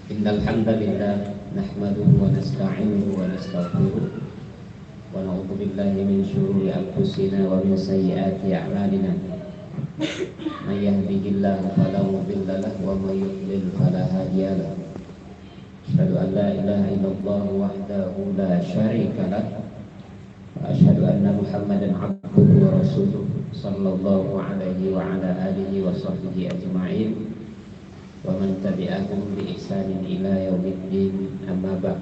Innal hamdalillah nahmaduhu wa nasta'inuhu wa nastaghfiruh wa na'udzu billahi min shururi anfusina wa min sayyiati a'malina. May yahdihillahu fala mudilla lahu wa may yudlil fala hadiya lahu. Asyhadu an la ilaha illallah wahdahu la syarika lahu wa asyhadu anna Muhammadan 'abduhu wa rasuluh sallallahu alaihi wa ala alihi wa sahbihi ajma'in. Wa man tabi'ahum bi ihsanin ila yaumiddin, amma ba'd.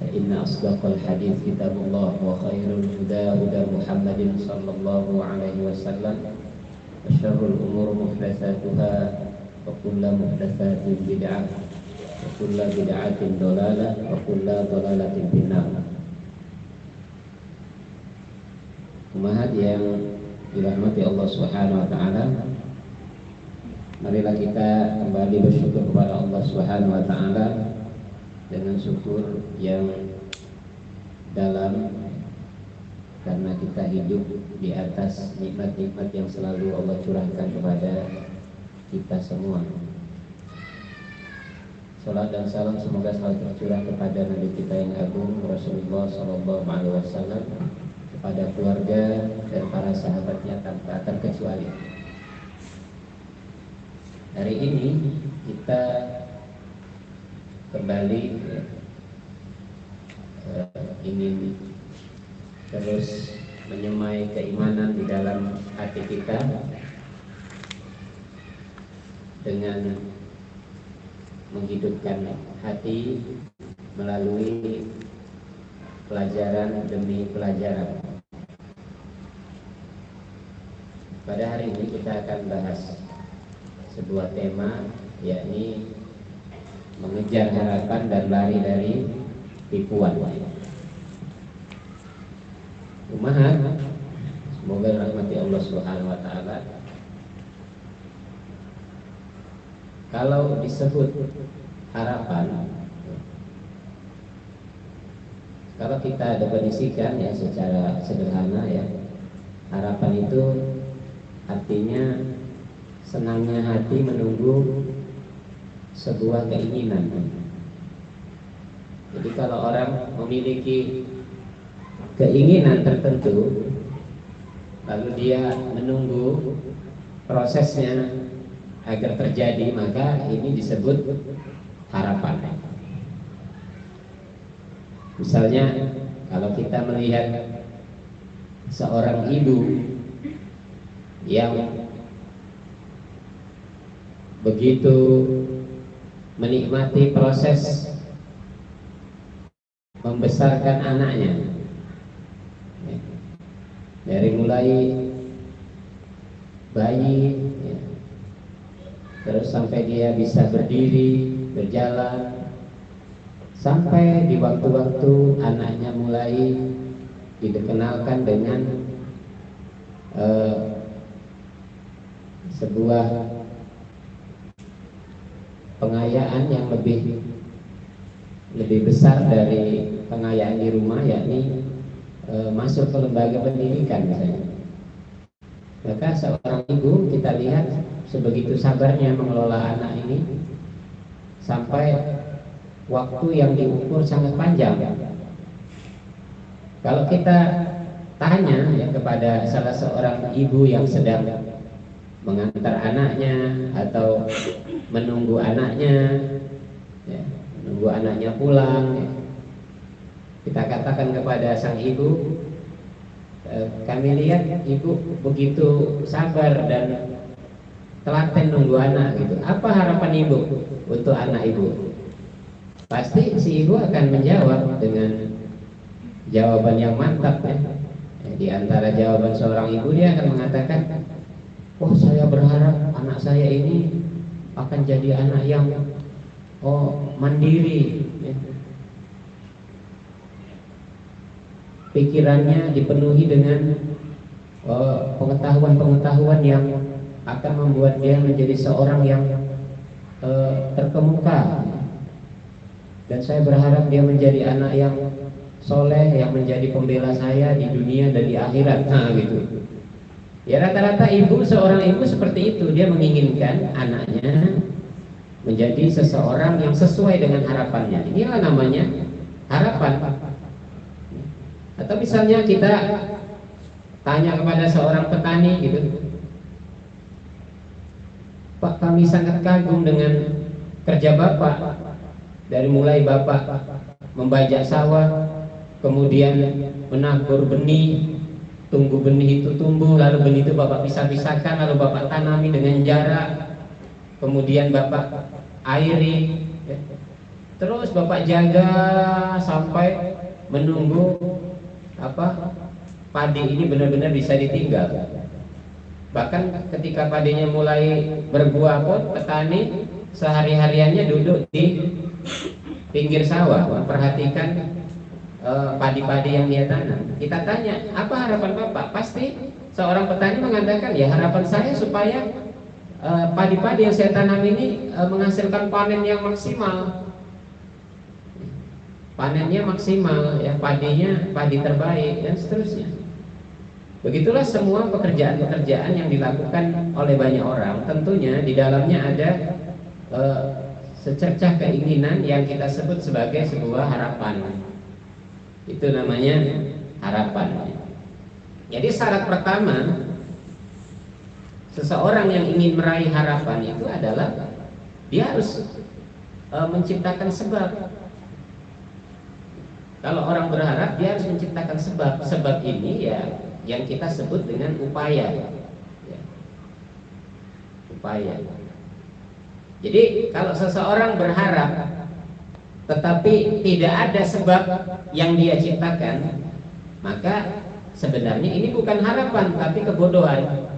Fa inna asdaqal hadits kitabullah wa khairul huda huda Muhammadin sallallahu alaihi wasallam wa syarrul umur muhdatsatuha wa kullu muhdatsatin bid'ah wa kullu bid'atin dhalalah wa kullu dhalalatin finnar. Umat yang dirahmati Allah Subhanahu wa taala, marilah kita kembali bersyukur kepada Allah Subhanahu wa taala dengan syukur yang dalam, karena kita hidup di atas nikmat-nikmat yang selalu Allah curahkan kepada kita semua. Salat dan salam semoga selalu tercurah kepada Nabi kita yang agung Rasulullah sallallahu alaihi wasallam, kepada keluarga dan para sahabatnya tanpa terkecuali. Hari ini kita kembali ingin terus menyemai keimanan di dalam hati kita dengan menghidupkan hati melalui pelajaran demi pelajaran. Pada hari ini kita akan bahas sebuah tema, yakni mengejar harapan dan lari dari tipuan. Umahat, semoga rahmati Allah Subhanahu wa taala. Kalau disebut harapan, kalau kita definisikan ya secara sederhana ya, harapan itu artinya senangnya hati menunggu sebuah keinginan. Jadi kalau orang memiliki keinginan tertentu, lalu dia menunggu prosesnya agar terjadi, maka ini disebut harapan. Misalnya kalau kita melihat seorang ibu yang begitu menikmati proses membesarkan anaknya, dari mulai bayi ya, terus sampai dia bisa berdiri, berjalan, sampai di waktu-waktu anaknya mulai dikenalkan dengan sebuah pengayaan yang lebih besar dari pengayaan di rumah, yakni masuk ke lembaga pendidikan misalnya. Maka seorang ibu kita lihat sebegitu sabarnya mengelola anak ini sampai waktu yang diukur sangat panjang. Kalau kita tanya ya kepada salah seorang ibu yang sedang mengantar anaknya atau menunggu anaknya, ya, menunggu anaknya pulang, ya, kita katakan kepada sang ibu, kami lihat ibu begitu sabar dan telaten nunggu anak gitu. Apa harapan ibu untuk anak ibu? Pasti si ibu akan menjawab dengan jawaban yang mantap ya. Di antara jawaban seorang ibu, dia akan mengatakan, "Oh, saya berharap anak saya ini akan jadi anak yang mandiri ya. Pikirannya dipenuhi dengan pengetahuan-pengetahuan yang akan membuat dia menjadi seorang yang terkemuka. Dan saya berharap dia menjadi anak yang soleh, yang menjadi pembela saya di dunia dan di akhirat." Nah gitu. Ya rata-rata seorang ibu seperti itu, dia menginginkan anaknya menjadi seseorang yang sesuai dengan harapannya. Inilah namanya harapan. Atau misalnya kita tanya kepada seorang petani gitu, Pak, kami sangat kagum dengan kerja Bapak. Dari mulai Bapak membajak sawah, kemudian menabur benih, tunggu benih itu tumbuh, lalu benih itu Bapak pisah-pisahkan, lalu Bapak tanami dengan jarak, kemudian Bapak airi, ya. Terus Bapak jaga sampai menunggu padi ini benar-benar bisa ditinggal. Bahkan ketika padinya mulai berbuah pun petani sehari-hariannya duduk di pinggir sawah memperhatikan padi-padi yang dia tanam. Kita tanya, apa harapan Bapak? Pasti seorang petani mengatakan, ya harapan saya supaya padi-padi yang saya tanam ini menghasilkan panen yang maksimal. Panennya maksimal, ya padinya padi terbaik dan seterusnya. Begitulah semua pekerjaan-pekerjaan yang dilakukan oleh banyak orang. Tentunya di dalamnya ada secercah keinginan yang kita sebut sebagai sebuah harapan. Itu namanya harapan. Jadi syarat pertama seseorang yang ingin meraih harapan itu adalah dia harus menciptakan sebab. Kalau orang berharap, dia harus menciptakan sebab. Sebab ini ya yang kita sebut dengan upaya, ya. Upaya. Jadi kalau seseorang berharap tetapi tidak ada sebab yang dia ciptakan, maka sebenarnya ini bukan harapan tapi kebodohan,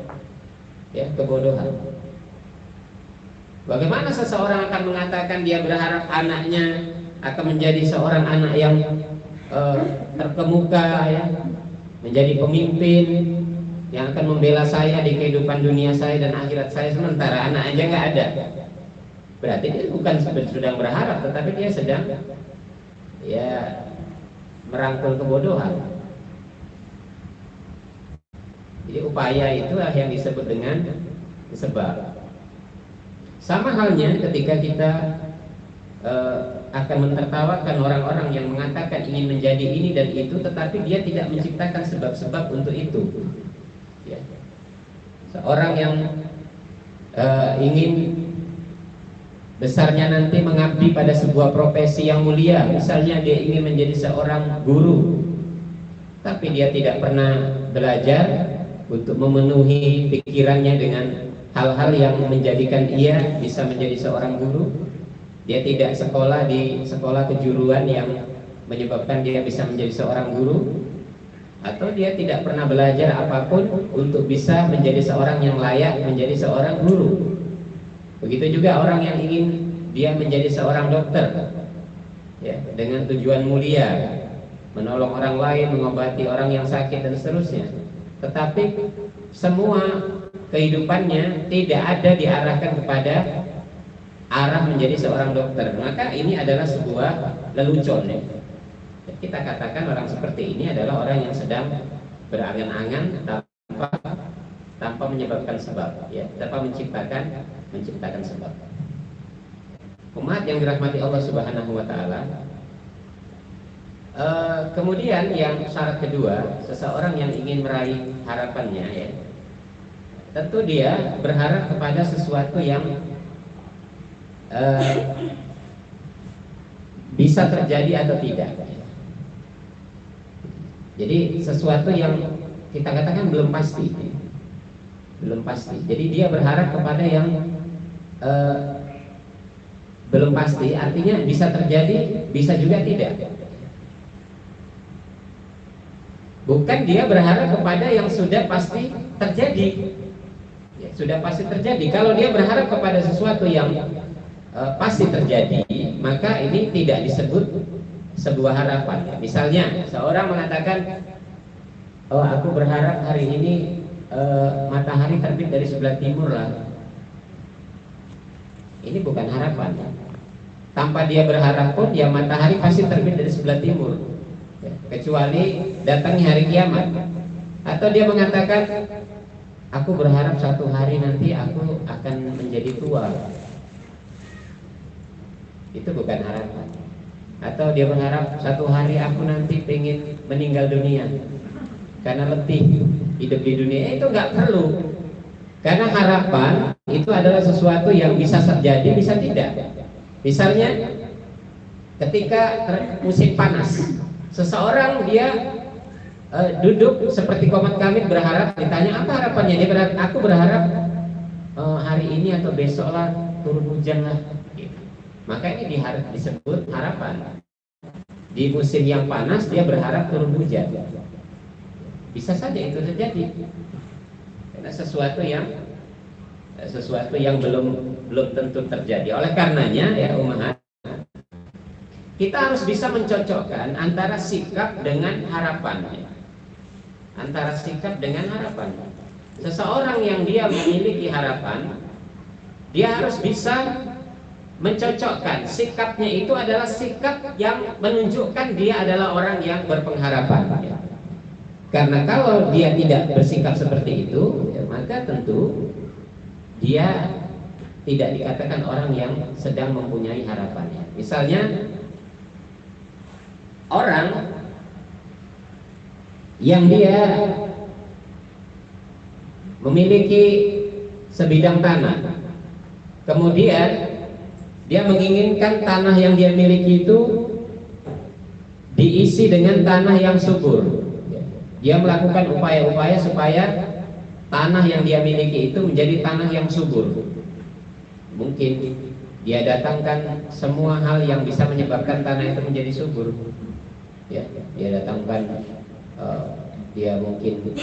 ya, kebodohan. Bagaimana seseorang akan mengatakan dia berharap anaknya akan menjadi seorang anak yang terkemuka, ya, menjadi pemimpin yang akan membela saya di kehidupan dunia saya dan akhirat saya, sementara anak aja nggak ada. Berarti dia bukan sedang berharap, tetapi dia sedang ya merangkul kebodohan. Jadi upaya itulah yang disebut dengan sebab. Sama halnya ketika kita akan mentertawakan orang-orang yang mengatakan ingin menjadi ini dan itu, tetapi dia tidak menciptakan sebab-sebab untuk itu, ya. Seorang yang ingin besarnya nanti mengabdi pada sebuah profesi yang mulia, misalnya dia ingin menjadi seorang guru, tapi dia tidak pernah belajar untuk memenuhi pikirannya dengan hal-hal yang menjadikan ia bisa menjadi seorang guru. Dia tidak sekolah di sekolah kejuruan yang menyebabkan dia bisa menjadi seorang guru, atau dia tidak pernah belajar apapun untuk bisa menjadi seorang yang layak menjadi seorang guru. Begitu juga orang yang ingin dia menjadi seorang dokter, ya, dengan tujuan mulia, menolong orang lain, mengobati orang yang sakit dan seterusnya, tetapi semua kehidupannya tidak ada diarahkan kepada arah menjadi seorang dokter, maka ini adalah sebuah lelucon, ya. Kita katakan orang seperti ini adalah orang yang sedang berangan-angan tanpa menyebabkan sebab, ya, tanpa menciptakan sebab. Umat yang dirahmati Allah Subhanahu wa taala. Kemudian yang syarat kedua, seseorang yang ingin meraih harapannya, ya, tentu dia berharap kepada sesuatu yang bisa terjadi atau tidak. Jadi sesuatu yang kita katakan belum pasti, belum pasti. Jadi dia berharap kepada yang belum pasti, artinya bisa terjadi, bisa juga tidak. Bukan dia berharap kepada yang sudah pasti terjadi, ya, sudah pasti terjadi. Kalau dia berharap kepada sesuatu yang pasti terjadi, maka ini tidak disebut sebuah harapan. Misalnya seorang mengatakan, oh aku berharap hari ini matahari terbit dari sebelah timur lah. Ini bukan harapan. Tanpa dia berharap pun ya matahari pasti terbit dari sebelah timur, ya, kecuali datangnya hari kiamat. Atau dia mengatakan, aku berharap suatu hari nanti aku akan menjadi tua. Itu bukan harapan. Atau dia berharap satu hari aku nanti pengen meninggal dunia karena letih hidup di dunia. Itu nggak perlu. Karena harapan itu adalah sesuatu yang bisa terjadi, bisa tidak. Misalnya ketika musim panas, seseorang dia duduk seperti Qomat Kamit berharap, ditanya apa harapannya, dia berharap, aku berharap hari ini atau besok lah turun hujan lah. Maka ini disebut harapan. Di musim yang panas dia berharap turun hujan. Bisa saja itu terjadi. Karena sesuatu yang belum tentu terjadi. Oleh karenanya ya umat, kita harus bisa mencocokkan antara sikap dengan harapan. Antara sikap dengan harapan. Seseorang yang dia memiliki harapan, dia harus bisa mencocokkan sikapnya itu adalah sikap yang menunjukkan dia adalah orang yang berpengharapan. Karena kalau dia tidak bersikap seperti itu, ya, maka tentu dia tidak dikatakan orang yang sedang mempunyai harapan. Misalnya orang yang dia memiliki sebidang tanah, kemudian dia menginginkan tanah yang dia miliki itu diisi dengan tanah yang subur. Dia melakukan upaya-upaya supaya tanah yang dia miliki itu menjadi tanah yang subur. Mungkin dia datangkan semua hal yang bisa menyebabkan tanah itu menjadi subur. Ya, dia datangkan, dia mungkin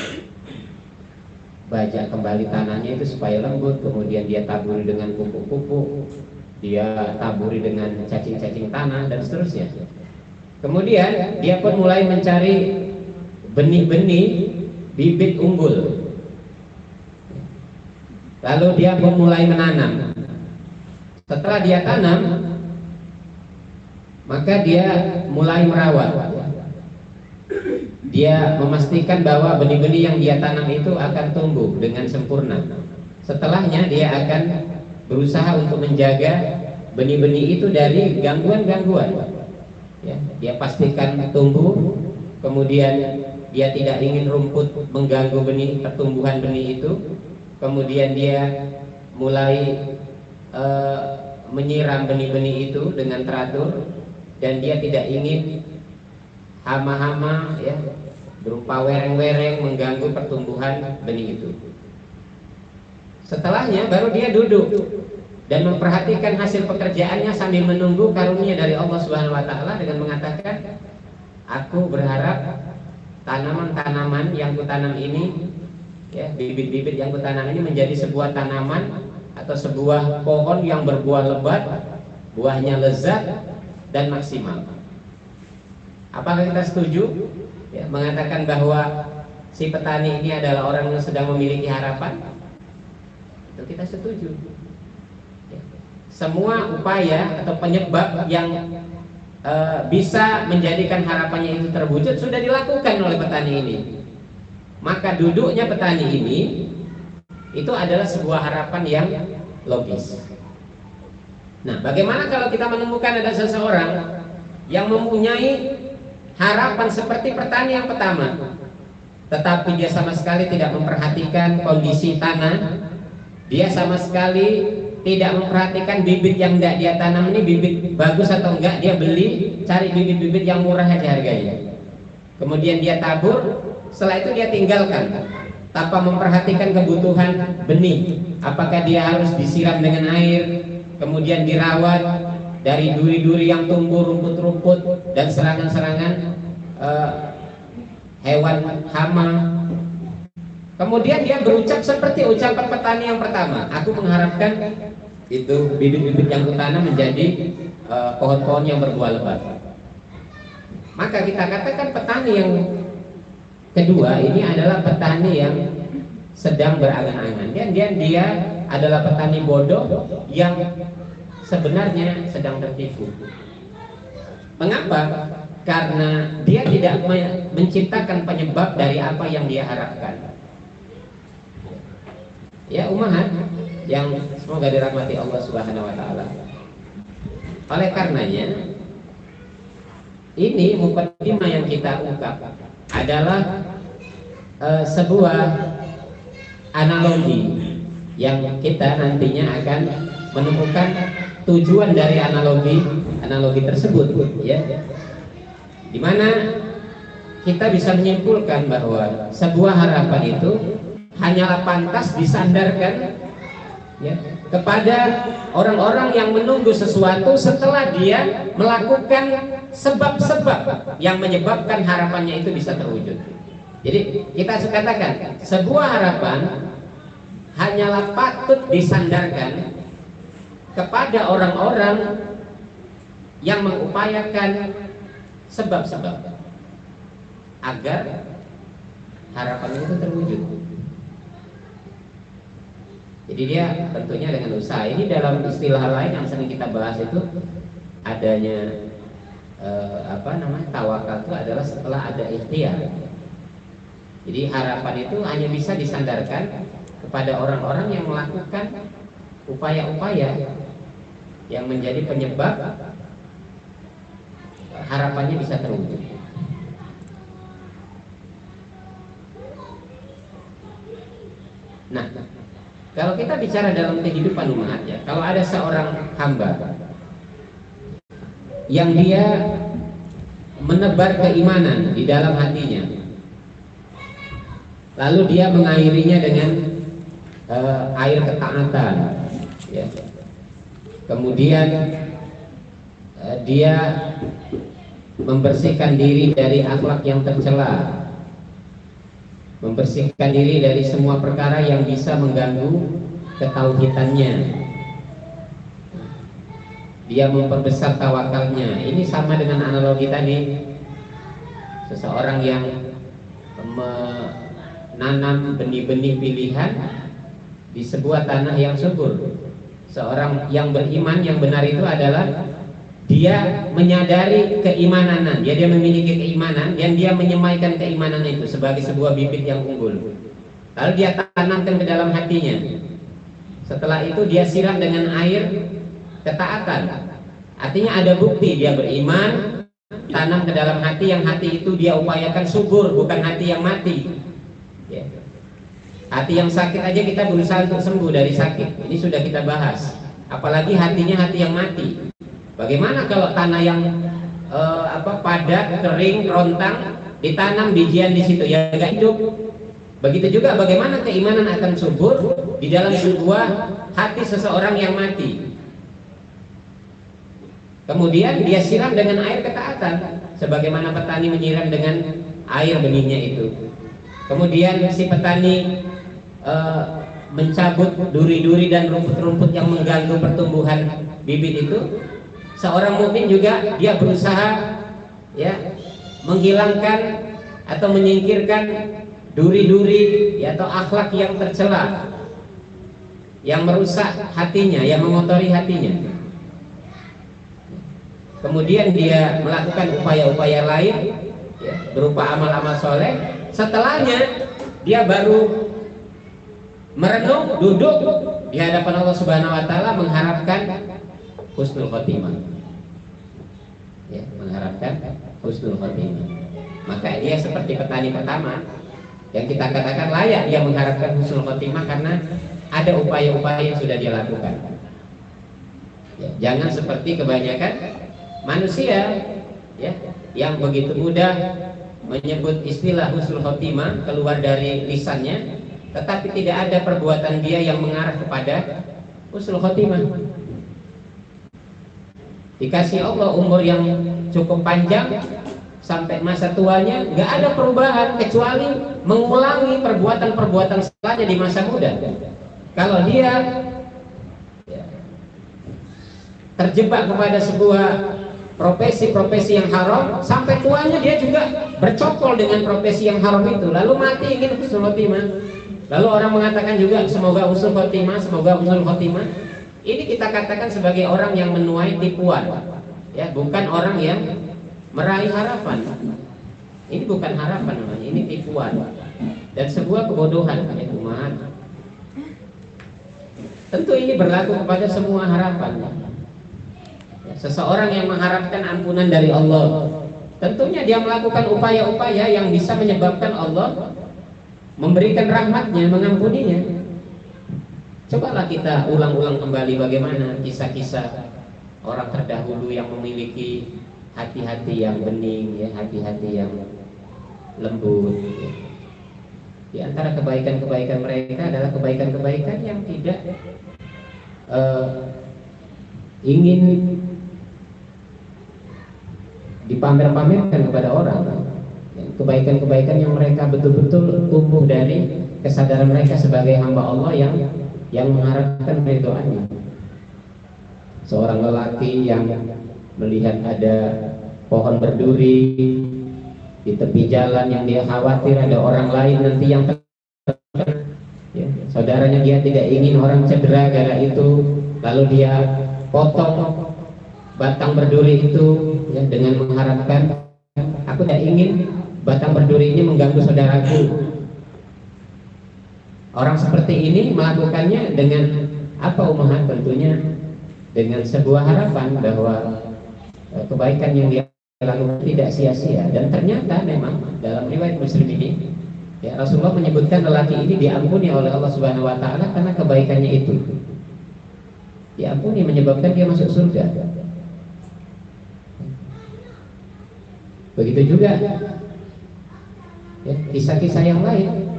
bajak kembali tanahnya itu supaya lembut, kemudian dia taburi dengan pupuk-pupuk, dia taburi dengan cacing-cacing tanah dan seterusnya. Kemudian dia pun mulai mencari benih-benih bibit unggul. Lalu dia pun mulai menanam. Setelah dia tanam, maka dia mulai merawat. Dia memastikan bahwa benih-benih yang dia tanam itu akan tumbuh dengan sempurna. Setelahnya dia akan berusaha untuk menjaga benih-benih itu dari gangguan-gangguan. Ya, dia pastikan tumbuh, kemudian dia tidak ingin rumput mengganggu pertumbuhan benih itu. Kemudian dia mulai menyiram benih-benih itu dengan teratur, dan dia tidak ingin hama-hama ya berupa wereng-wereng mengganggu pertumbuhan benih itu. Setelahnya baru dia duduk dan memperhatikan hasil pekerjaannya sambil menunggu karunia dari Allah Subhanahu wa taala dengan mengatakan, aku berharap tanaman-tanaman yang kutanam ini, ya, bibit-bibit yang kutanam ini menjadi sebuah tanaman atau sebuah pohon yang berbuah lebat, buahnya lezat dan maksimal. Apakah kita setuju? Ya, mengatakan bahwa si petani ini adalah orang yang sedang memiliki harapan? Itu kita setuju. Ya. Semua upaya atau penyebab yang bisa menjadikan harapannya itu terwujud sudah dilakukan oleh petani ini. Maka duduknya petani ini itu adalah sebuah harapan yang logis. Nah, bagaimana kalau kita menemukan ada seseorang yang mempunyai harapan seperti petani yang pertama, tetapi dia sama sekali tidak memperhatikan kondisi tanah, dia sama sekali tidak memperhatikan bibit yang tidak dia tanam ini bibit bagus atau enggak, dia beli, cari bibit-bibit yang murah aja harganya. Kemudian dia tabur, setelah itu dia tinggalkan tanpa memperhatikan kebutuhan benih. Apakah dia harus disiram dengan air, kemudian dirawat dari duri-duri yang tumbuh, rumput-rumput dan serangan-serangan hewan hama. Kemudian dia berucap seperti ucapan petani yang pertama, aku mengharapkan itu bibit-bibit yang kutanam menjadi pohon-pohon yang berbuah lebat. Maka kita katakan petani yang kedua ini adalah petani yang sedang berangan-angan, dan dia adalah petani bodoh yang sebenarnya sedang tertipu. Mengapa? Karena dia tidak menciptakan penyebab dari apa yang dia harapkan. Ya umat yang semoga dirahmati Allah Subhanahu wa taala. Oleh karenanya, ini mukaddimah yang kita ungkap adalah sebuah analogi yang kita nantinya akan menemukan tujuan dari analogi tersebut, ya, di mana kita bisa menyimpulkan bahwa sebuah harapan itu hanyalah pantas disandarkan, ya, kepada orang-orang yang menunggu sesuatu setelah dia melakukan sebab-sebab yang menyebabkan harapannya itu bisa terwujud. Jadi kita katakan sebuah harapan hanyalah patut disandarkan kepada orang-orang yang mengupayakan sebab-sebab agar harapan itu terwujud. Jadi dia tentunya dengan usaha. Ini dalam istilah lain yang sering kita bahas itu adanya tawakal itu adalah setelah ada ikhtiar. Jadi harapan itu hanya bisa disandarkan kepada orang-orang yang melakukan upaya-upaya yang menjadi penyebab harapannya bisa terwujud. Nah, kalau kita bicara dalam kehidupan umat, ya, kalau ada seorang hamba yang dia menebar keimanan di dalam hatinya, lalu dia mengairinya dengan air ketaatan, ya. Kemudian dia membersihkan diri dari akhlak yang tercela, membersihkan diri dari semua perkara yang bisa mengganggu ketauhidannya. Dia memperbesar tawakalnya. Ini sama dengan analogi tadi. Seseorang yang menanam benih-benih pilihan di sebuah tanah yang subur. Seorang yang beriman yang benar itu adalah dia menyadari keimanan, dia memiliki keimanan dan dia menyemaikan keimanan itu sebagai sebuah bibit yang unggul. Lalu dia tanamkan ke dalam hatinya. Setelah itu dia siram dengan air ketaatan. Artinya ada bukti dia beriman, tanam ke dalam hati, yang hati itu dia upayakan subur, bukan hati yang mati, ya. Hati yang sakit aja kita berusaha untuk sembuh dari sakit. Ini sudah kita bahas. Apalagi hatinya hati yang mati. Bagaimana kalau tanah yang padat, kering, rontang, ditanam bijian di situ, ya nggak hidup. Begitu juga bagaimana keimanan akan subur di dalam sebuah hati seseorang yang mati. Kemudian dia siram dengan air ketaatan, sebagaimana petani menyiram dengan air benihnya itu. Kemudian si petani mencabut duri-duri dan rumput-rumput yang mengganggu pertumbuhan bibit itu. Seorang mukmin juga dia berusaha, ya, menghilangkan atau menyingkirkan duri-duri, ya, atau akhlak yang tercela, yang merusak hatinya, yang mengotori hatinya. Kemudian dia melakukan upaya-upaya lain, ya, berupa amal-amal soleh. Setelahnya dia baru merenung, duduk di hadapan Allah Subhanahu Wa Taala mengharapkan husnul khotimah, ya, mengharapkan husnul khotimah. Maka dia seperti petani pertama yang kita katakan layak dia mengharapkan husnul khotimah karena ada upaya-upaya yang sudah dia lakukan, ya. Jangan seperti kebanyakan manusia, ya, yang begitu mudah menyebut istilah husnul khotimah keluar dari lisannya, tetapi tidak ada perbuatan dia yang mengarah kepada husnul khotimah. Dikasih Allah umur yang cukup panjang sampai masa tuanya, nggak ada perubahan kecuali mengulangi perbuatan-perbuatan setelahnya di masa muda. Kalau dia, ya, terjebak kepada sebuah profesi-profesi yang haram, sampai tuanya dia juga bercokol dengan profesi yang haram itu, lalu mati ingin husnul khotimah. Lalu orang mengatakan juga semoga husnul khotimah, semoga husnul khotimah. Ini kita katakan sebagai orang yang menuai tipuan, ya, bukan orang yang meraih harapan. Ini bukan harapan namanya, ini tipuan dan sebuah kebodohan, ya, umat. Tentu ini berlaku kepada semua harapan, ya. Seseorang yang mengharapkan ampunan dari Allah, tentunya dia melakukan upaya-upaya yang bisa menyebabkan Allah memberikan rahmatnya, mengampuninya. Cobalah kita ulang-ulang kembali bagaimana kisah-kisah orang terdahulu yang memiliki hati-hati yang bening, ya, hati-hati yang lembut. Ya. Di antara kebaikan-kebaikan mereka adalah kebaikan-kebaikan yang tidak ingin dipamer-pamerkan kepada orang. Kebaikan-kebaikan yang mereka betul-betul tumbuh dari kesadaran mereka sebagai hamba Allah yang mengharapkan ridhoannya. Seorang lelaki yang melihat ada pohon berduri di tepi jalan yang dia khawatir ada orang lain nanti yang ya, saudaranya dia tidak ingin orang cedera gara itu, lalu dia potong batang berduri itu, ya, dengan mengharapkan aku tidak ingin batang berduri ini mengganggu saudaraku. Orang seperti ini melakukannya dengan apa umahat? Tentunya dengan sebuah harapan bahwa kebaikan yang dia lakukan tidak sia-sia. Dan ternyata memang dalam riwayat Muslim ini, ya, Rasulullah menyebutkan lelaki ini diampuni oleh Allah Subhanahu Wa Taala karena kebaikannya itu. Diampuni menyebabkan dia masuk surga. Begitu juga, ya, kisah-kisah yang lain,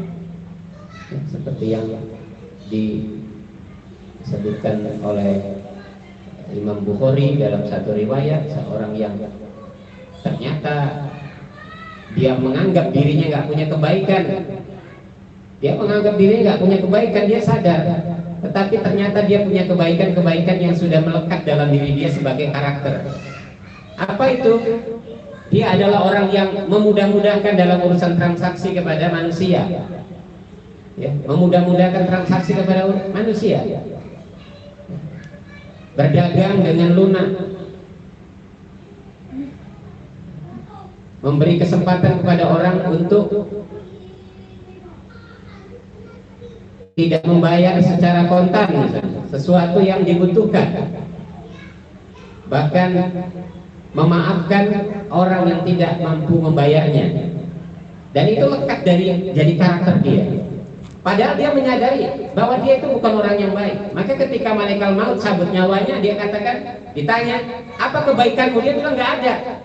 ya, seperti yang disebutkan oleh Imam Bukhari dalam satu riwayat, seorang yang ternyata dia menganggap dirinya nggak punya kebaikan, dia sadar, tetapi ternyata dia punya kebaikan-kebaikan yang sudah melekat dalam diri dia sebagai karakter. Apa itu? Dia adalah orang yang memudah-mudahkan dalam urusan transaksi kepada manusia, ya, memudah-mudahkan transaksi kepada manusia, berdagang dengan lunak, memberi kesempatan kepada orang untuk tidak membayar secara kontan, misalnya, sesuatu yang dibutuhkan, bahkan memaafkan orang yang tidak mampu membayarnya, dan itu lekat dari jadi karakter dia. Padahal dia menyadari bahwa dia itu bukan orang yang baik. Maka ketika malaikat maut cabut nyawanya, dia katakan, ditanya, apa kebaikanmu? Dia bilang nggak ada.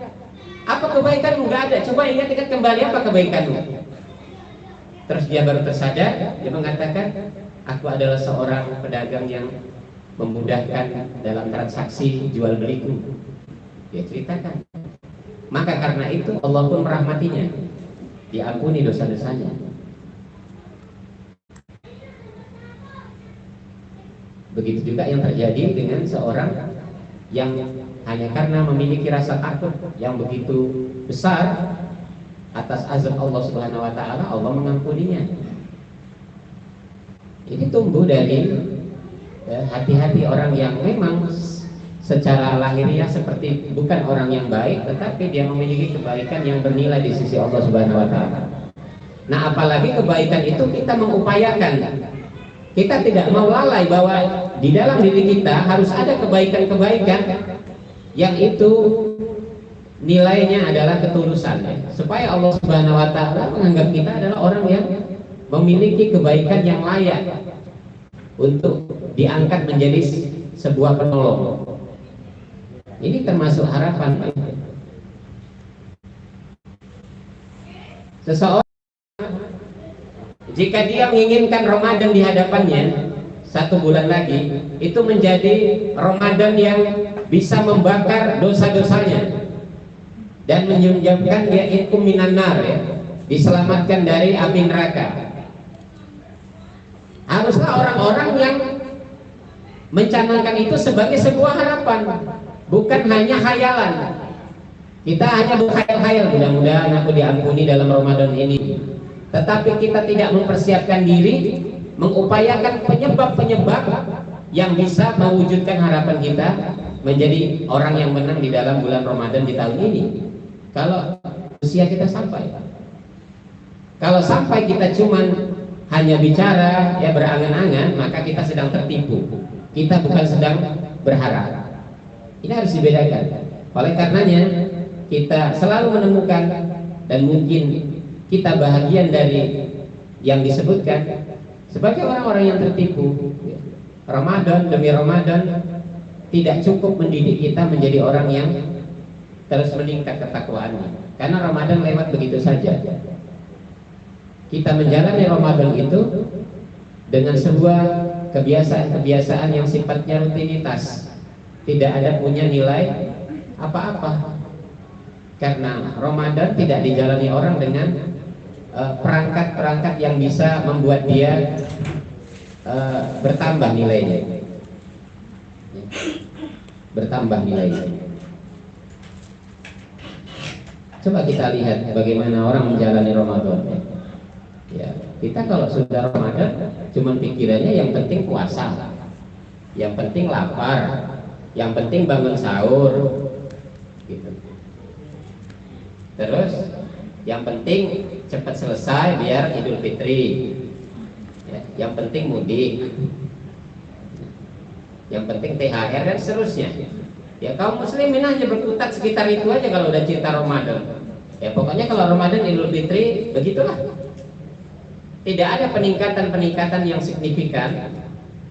Apa kebaikanmu? Nggak ada. Coba ingat-ingat kembali apa kebaikanmu. Terus dia baru tersadar, dia mengatakan, aku adalah seorang pedagang yang memudahkan dalam transaksi jual beliku. Dia ceritakan. Maka karena itu Allah pun merahmatinya, diampuni dosa-dosanya. Begitu juga yang terjadi dengan seorang yang hanya karena memiliki rasa takut yang begitu besar atas azab Allah Subhanahu Wa Taala, Allah mengampuninya. Ini tumbuh dari hati-hati orang yang memang secara lahiriah seperti bukan orang yang baik, tetapi dia memiliki kebaikan yang bernilai di sisi Allah Subhanahu Wa Taala. Nah, apalagi kebaikan itu kita mengupayakan. Kita tidak mau lalai bahwa di dalam diri kita harus ada kebaikan-kebaikan yang itu nilainya adalah ketulusan, ya, supaya Allah Subhanahu Wa Taala menganggap kita adalah orang yang memiliki kebaikan yang layak untuk diangkat menjadi sebuah penolong. Ini termasuk harapan. Seseorang jika dia menginginkan Ramadan di hadapannya 1 bulan lagi, itu menjadi Ramadan yang bisa membakar dosa-dosanya dan menyebabkan dia ikum minan nar, ya, diselamatkan dari api neraka. Haruslah orang-orang yang mencanangkan itu sebagai sebuah harapan, bukan hanya khayalan. Kita hanya berkhayal-khayal, mudah-mudahan aku diampuni dalam Ramadan ini. Tetapi kita tidak mempersiapkan diri, mengupayakan penyebab-penyebab yang bisa mewujudkan harapan kita menjadi orang yang menang di dalam bulan Ramadan di tahun ini. Kalau usia kita sampai, kalau sampai kita cuman hanya bicara, ya, berangan-angan, maka kita sedang tertipu. Kita bukan sedang berharap. Ini harus dibedakan. Oleh karenanya kita selalu menemukan, dan mungkin kita bahagian dari yang disebutkan sebagai orang-orang yang tertipu. Ramadan demi Ramadan tidak cukup mendidik kita menjadi orang yang terus meningkat ketakwaannya, karena Ramadan lewat begitu saja. Kita menjalani Ramadan itu dengan sebuah kebiasaan-kebiasaan yang sifatnya rutinitas, tidak ada punya nilai apa-apa. Karena Ramadan tidak dijalani orang dengan perangkat-perangkat yang bisa membuat dia bertambah nilainya, bertambah nilainya. Coba kita lihat bagaimana orang menjalani Ramadan. Ya, kita kalau sudah Ramadan, cuman pikirannya yang penting puasa, yang penting lapar, yang penting bangun sahur, gitu. Terus yang penting cepat selesai biar Idul Fitri. Ya, yang penting mudik, yang penting THR dan seterusnya. Ya kaum muslimin hanya berkutat sekitar itu aja kalau udah cinta Ramadan. Ya pokoknya kalau Ramadan Idul Fitri begitulah. Tidak ada peningkatan-peningkatan yang signifikan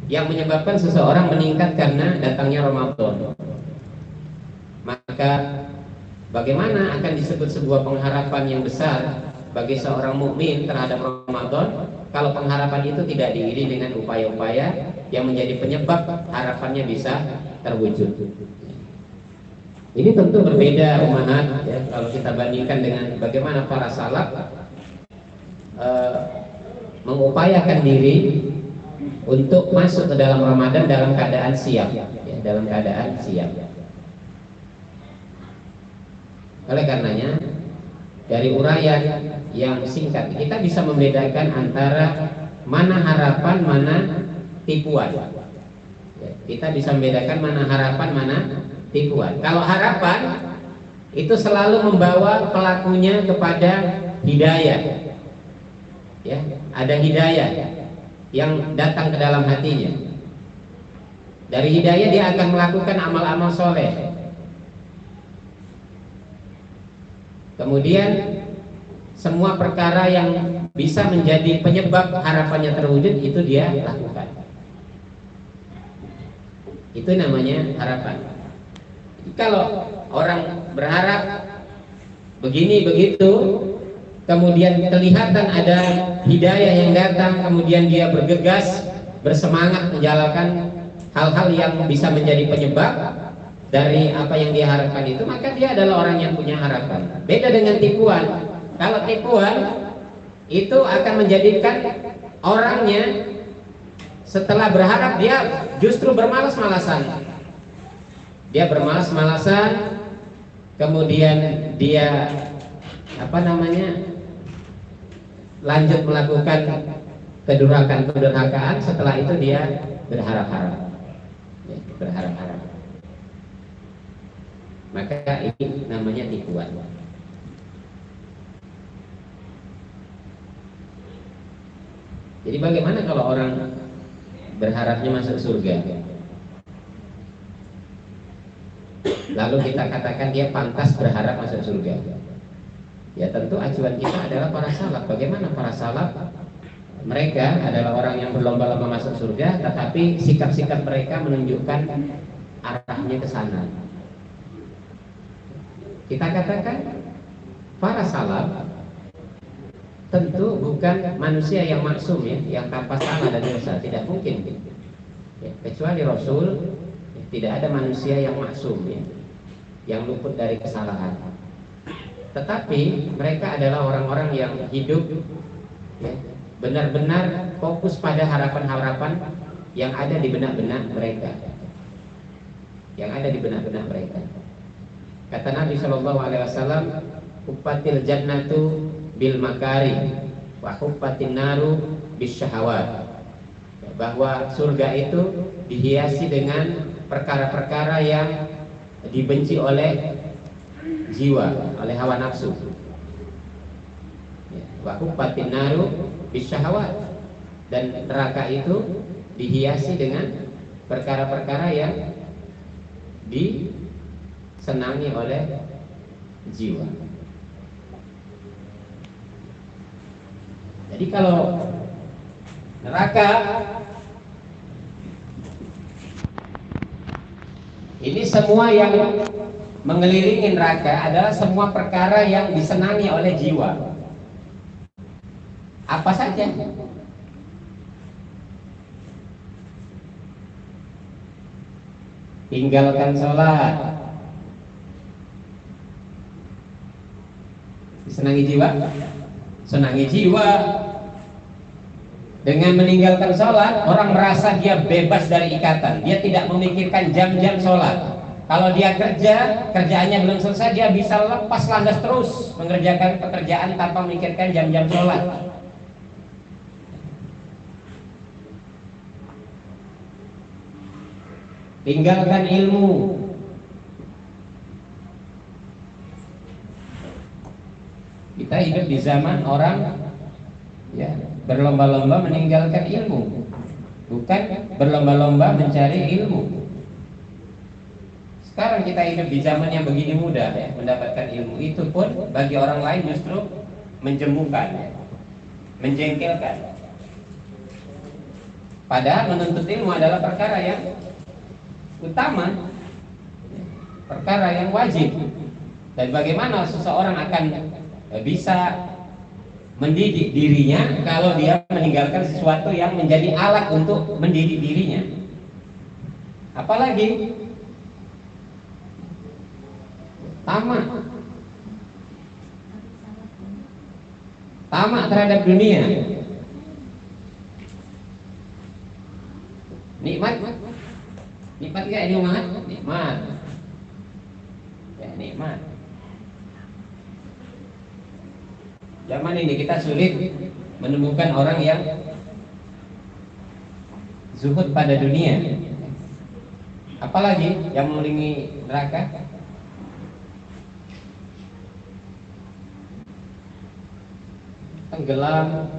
yang menyebabkan seseorang meningkat karena datangnya Ramadan. Maka bagaimana akan disebut sebuah pengharapan yang besar bagi seorang mukmin terhadap Ramadan kalau pengharapan itu tidak diiringi dengan upaya-upaya yang menjadi penyebab harapannya bisa terwujud. Ini tentu berbeda umahat ya, kalau kita bandingkan dengan bagaimana para salaf mengupayakan diri untuk masuk ke dalam Ramadan dalam keadaan siap, ya, dalam keadaan siap. Oleh karenanya dari uraian yang singkat kita bisa membedakan antara mana harapan, mana tipuan. Ya, kita bisa membedakan mana harapan, mana tipuan. Kalau harapan itu selalu membawa pelakunya kepada hidayah. Ya, ada hidayah yang datang ke dalam hatinya. Dari hidayah dia akan melakukan amal-amal soleh. Kemudian semua perkara yang bisa menjadi penyebab harapannya terwujud itu dia lakukan. Itu namanya harapan. Kalau orang berharap begini begitu, kemudian kelihatan ada hidayah yang datang, kemudian dia bergegas, bersemangat menjalankan hal-hal yang bisa menjadi penyebab dari apa yang dia harapkan itu, maka dia adalah orang yang punya harapan. Beda dengan tipuan. Kalau tipuan itu akan menjadikan orangnya setelah berharap dia justru bermalas-malasan. Dia bermalas-malasan, kemudian dia lanjut melakukan kedurhakaan. Setelah itu dia berharap-harap, ya, berharap-harap. Maka ini namanya tipuan. Jadi bagaimana kalau orang berharapnya masuk surga, lalu kita katakan dia pantas berharap masuk surga? Ya tentu acuan kita adalah para salaf. Bagaimana para salaf? Mereka adalah orang yang berlomba-lomba masuk surga, tetapi sikap-sikap mereka menunjukkan arahnya ke sana. Kita katakan para salaf tentu bukan manusia yang maksum ya, yang tanpa salah dan dosa, tidak mungkin ya, kecuali Rasul ya, tidak ada manusia yang maksum ya, yang luput dari kesalahan. Tetapi mereka adalah orang-orang yang hidup ya, benar-benar fokus pada harapan-harapan yang ada di benak-benak mereka, yang ada di benak-benak mereka. Kata Nabi SAW, "Huffatil jannatu bil makari wa huffatin naru bis syahawat." Bahwa surga itu dihiasi dengan perkara-perkara yang dibenci oleh jiwa, oleh hawa nafsu. Wa huffatin naru bis syahawat, dan neraka itu dihiasi dengan perkara-perkara yang disenangi oleh jiwa. Jadi kalau neraka ini, semua yang mengelilingi neraka adalah semua perkara yang disenangi oleh jiwa. Apa saja? Tinggalkan sholat, disenangi jiwa. Senangi jiwa. Dengan meninggalkan sholat, orang merasa dia bebas dari ikatan. Dia tidak memikirkan jam-jam sholat. Kalau dia kerja, kerjaannya belum selesai, dia bisa lepas landas terus mengerjakan pekerjaan tanpa memikirkan jam-jam sholat. Tinggalkan ilmu. Kita hidup di zaman orang ya berlomba-lomba meninggalkan ilmu, bukan berlomba-lomba mencari ilmu. Sekarang kita hidup di zaman yang begini mudah ya, mendapatkan ilmu. Itu pun bagi orang lain justru menjemukan, menjengkelkan. Padahal menuntut ilmu adalah perkara yang utama, perkara yang wajib. Dan bagaimana seseorang akan bisa mendidik dirinya kalau dia meninggalkan sesuatu yang menjadi alat untuk mendidik dirinya? Apalagi tamak terhadap dunia. Nikmat gak ini umat? Nikmat ya, nikmat. Zaman ini kita sulit menemukan orang yang zuhud pada dunia, apalagi yang mengelingi neraka. Tenggelam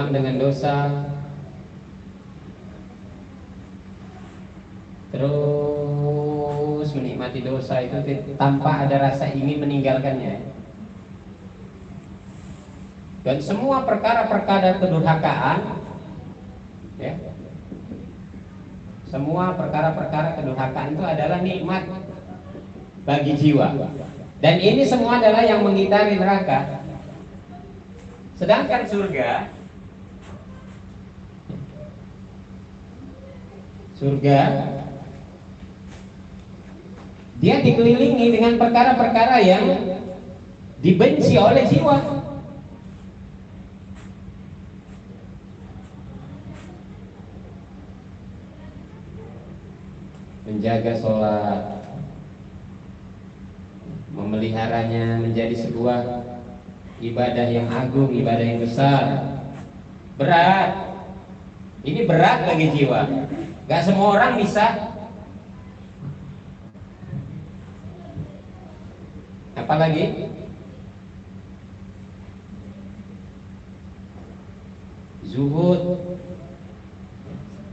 dengan dosa, terus menikmati dosa itu tanpa ada rasa ingin meninggalkannya. Dan semua perkara-perkara kedurhakaan ya, semua perkara-perkara kedurhakaan itu adalah nikmat bagi jiwa. Dan ini semua adalah yang mengitari neraka. Sedangkan surga dia dikelilingi dengan perkara-perkara yang dibenci oleh jiwa. Menjaga sholat, memeliharanya menjadi sebuah ibadah yang agung, ibadah yang besar, berat. Ini berat bagi jiwa. Gak semua orang bisa. Apalagi zuhud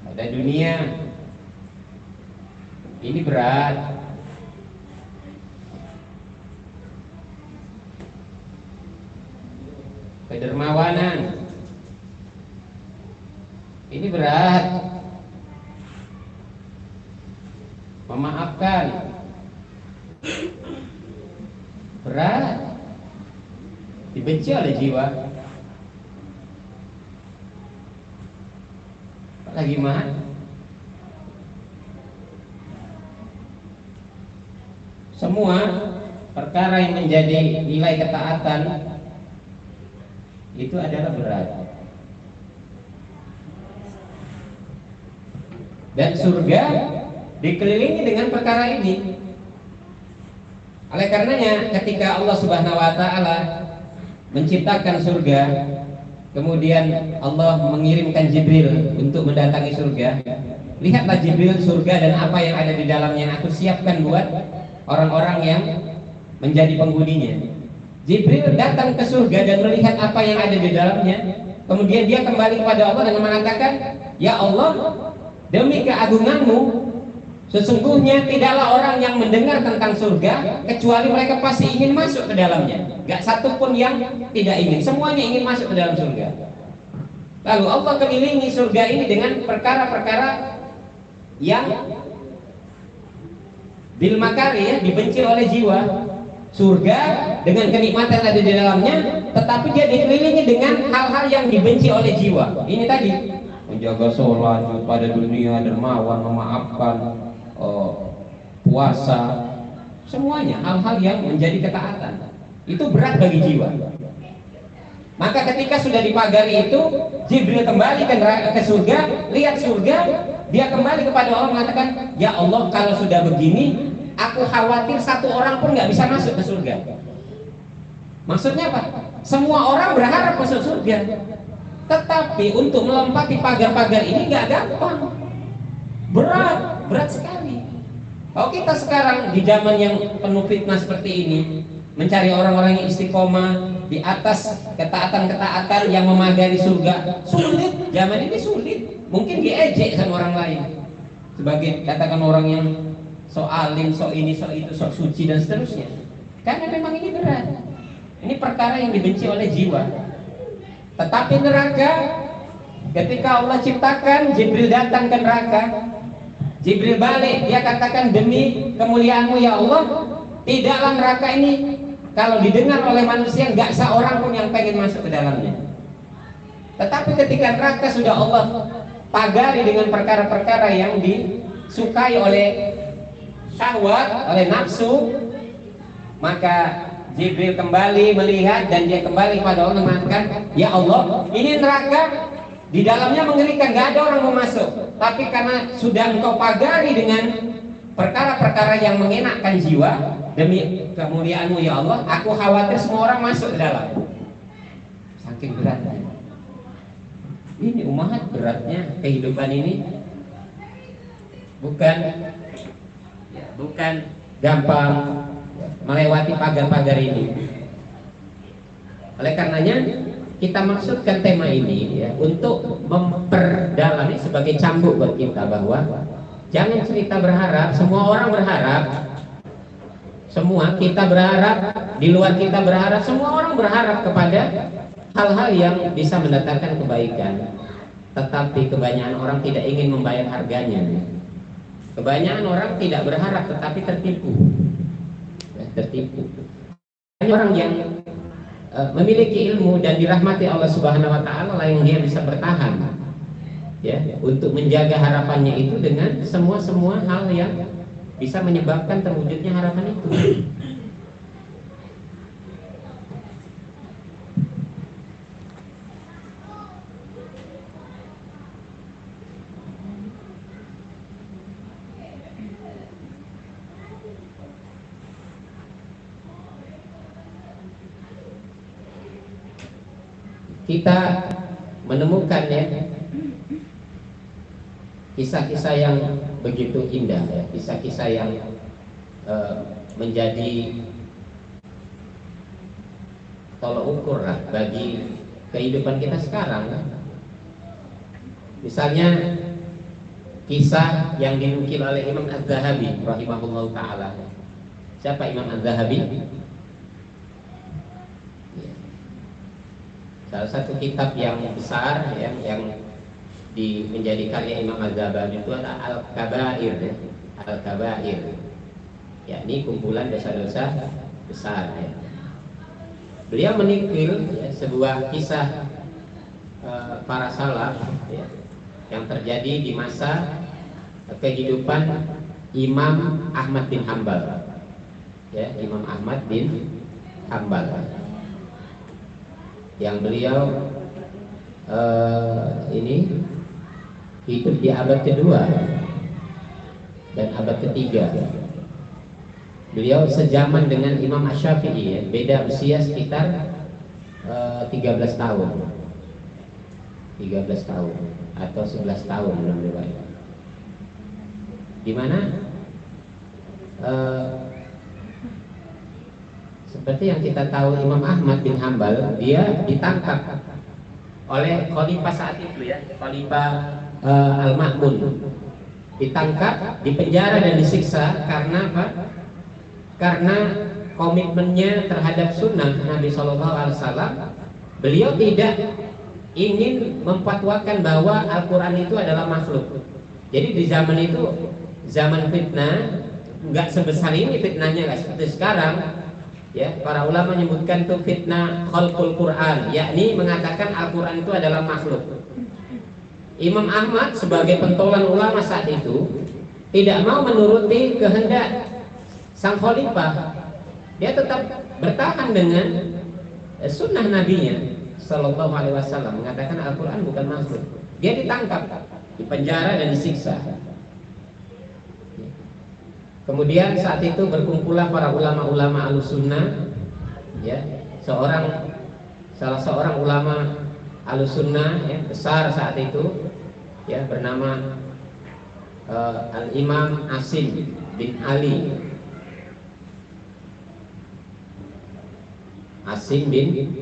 pada dunia, ini berat. Kedermawanan, ini berat. Memaafkan, berat. Dibenci oleh jiwa. Apalagi mah semua perkara yang menjadi nilai ketaatan itu adalah berat. Dan surga dikelilingi dengan perkara ini. Oleh karenanya ketika Allah Subhanahu wa taala menciptakan surga, kemudian Allah mengirimkan Jibril untuk mendatangi surga. Lihatlah Jibril surga dan apa yang ada di dalamnya aku siapkan buat orang-orang yang menjadi penghuninya. Jibril datang ke surga dan melihat apa yang ada di dalamnya. Kemudian dia kembali kepada Allah dengan mengatakan, "Ya Allah, demi keagunganmu, Sesungguhnya tidaklah orang yang mendengar tentang surga kecuali mereka pasti ingin masuk ke dalamnya. Gak satu pun yang tidak ingin, semuanya ingin masuk ke dalam surga. Lalu Allah kelilingi surga ini dengan perkara-perkara yang bil makari, ya, dibenci oleh jiwa. Surga dengan kenikmatan ada di dalamnya, tetapi dia dikelilingi dengan hal-hal yang dibenci oleh jiwa. Ini tadi, menjaga sholat pada dunia, dermawan, memaafkan, puasa, semuanya hal-hal yang menjadi ketaatan. Itu berat bagi jiwa. Maka ketika sudah dipagari itu, Jibril kembali ke surga, lihat surga, dia kembali kepada Allah mengatakan, ya Allah, kalau sudah begini, aku khawatir satu orang pun nggak bisa masuk ke surga. Maksudnya apa? Semua orang berharap masuk surga, tetapi untuk melompati pagar-pagar ini nggak gampang, berat sekali. Kalau kita sekarang di zaman yang penuh fitnah seperti ini, mencari orang-orang yang istiqomah di atas ketaatan-ketaatan yang memagari surga, sulit. Zaman ini sulit, mungkin diejek sama orang lain sebagai katakan orang yang sok alim, sok ini, sok itu, sok suci dan seterusnya. Karena memang ini berat. Ini perkara yang dibenci oleh jiwa. Tetapi neraka, ketika Allah ciptakan, Jibril datang ke neraka, Jibril balik, dia katakan, demi kemuliaan-Mu ya Allah, tidaklah neraka ini kalau didengar oleh manusia nggak seorang pun yang pengen masuk ke dalamnya. Tetapi ketika neraka sudah Allah pagari dengan perkara-perkara yang disukai oleh syahwat, oleh nafsu, maka Jibril kembali melihat dan dia kembali kepada Allah mengatakan, ya Allah, ini neraka di dalamnya mengerikan, nggak ada orang mau masuk. Tapi karena sudah Engkau pagari dengan perkara-perkara yang mengenakkan jiwa, demi kemuliaan-Mu ya Allah, aku khawatir semua orang masuk ke dalam. Saking beratnya. Ini umat beratnya kehidupan ini. Bukan gampang melewati pagar-pagar ini. Oleh karenanya kita maksudkan tema ini, ya, untuk memperdalami sebagai cambuk buat kita bahwa jangan cerita berharap. Semua orang berharap, semua kita berharap, di luar kita berharap, semua orang berharap kepada hal-hal yang bisa mendatangkan kebaikan. Tetapi kebanyakan orang tidak ingin membayar harganya. Kebanyakan orang tidak berharap tetapi tertipu. Tertipu. Hanya orang yang memiliki ilmu dan dirahmati Allah Subhanahu wa taala lah yang dia bisa bertahan, ya, untuk menjaga harapannya itu dengan semua hal yang bisa menyebabkan terwujudnya harapan itu. Kita menemukan, ya, kisah-kisah yang begitu indah, ya, kisah-kisah yang menjadi tolok ukur lah bagi kehidupan kita sekarang. Misalnya kisah yang dinukil oleh Imam Az-Zahabi rahimahullah ta'ala. Siapa Imam Az-Zahabi? Salah satu kitab yang besar, ya, yang menjadi karya Imam Az-Zahabi itu adalah Al-Kabair, ya. Al-Kabair, yakni kumpulan dosa-dosa besar, ya. Beliau menukil, ya, sebuah kisah para salaf, ya, yang terjadi di masa kehidupan Imam Ahmad bin Hanbal, ya, Imam Ahmad bin Hanbal, yang beliau ini hidup di abad kedua dan abad ketiga. Beliau sejaman dengan Imam Asy-Syafi'i, ya, beda usia sekitar 13 tahun 13 tahun atau 11 tahun dalam riwayat, di mana seperti yang kita tahu Imam Ahmad bin Hanbal, dia ditangkap oleh khalifah saat itu, ya, khalifah Al-Ma'mun. ditangkap, dipenjara dan disiksa karena apa? Karena komitmennya terhadap sunnah Nabi Shallallahu Alaihi Wasallam. Beliau tidak ingin memfatwakan bahwa Al-Quran itu adalah makhluk. Jadi di zaman itu, zaman fitnah, nggak sebesar ini fitnahnya, nggak seperti sekarang. Ya, para ulama menyebutkan itu fitnah khalqul Quran, yakni mengatakan Al-Quran itu adalah makhluk. Imam Ahmad sebagai pentolan ulama saat itu tidak mau menuruti kehendak sang khalifah. Dia tetap bertahan dengan sunnah nabinya Sallallahu Alaihi Wasallam, mengatakan Al-Quran bukan makhluk. Dia ditangkap, dipenjara dan disiksa. Kemudian saat itu berkumpullah para ulama-ulama Ahlussunnah, ya, salah seorang ulama Ahlussunnah, ya, besar saat itu, ya, bernama Al-Imam Asim bin Ali. Asim bin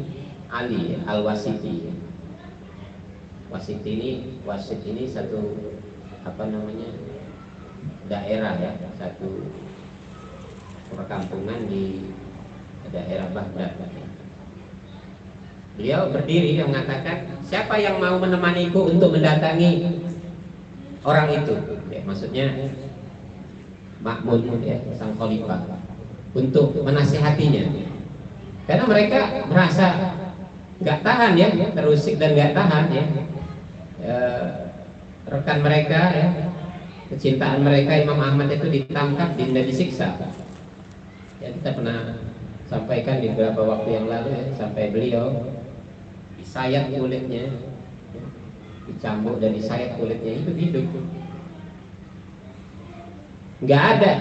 Ali Al-Wasiti. Wasit ini satu daerah, ya, satu perkampungan di daerah Baghdad. Beliau berdiri dan mengatakan, siapa yang mau menemaniku untuk mendatangi orang itu, ya, maksudnya Ma'mun, ya, sang khalifah, untuk menasihatinya. Karena mereka merasa nggak tahan, ya, terusik dan nggak tahan, ya, rekan mereka, ya, kecintaan mereka Imam Ahmad itu ditangkap dan disiksa. Ya, kita pernah sampaikan di beberapa waktu yang lalu, ya, sampai beliau disayat kulitnya, ya, dicambuk dan disayat kulitnya, itu hidup. Nggak ada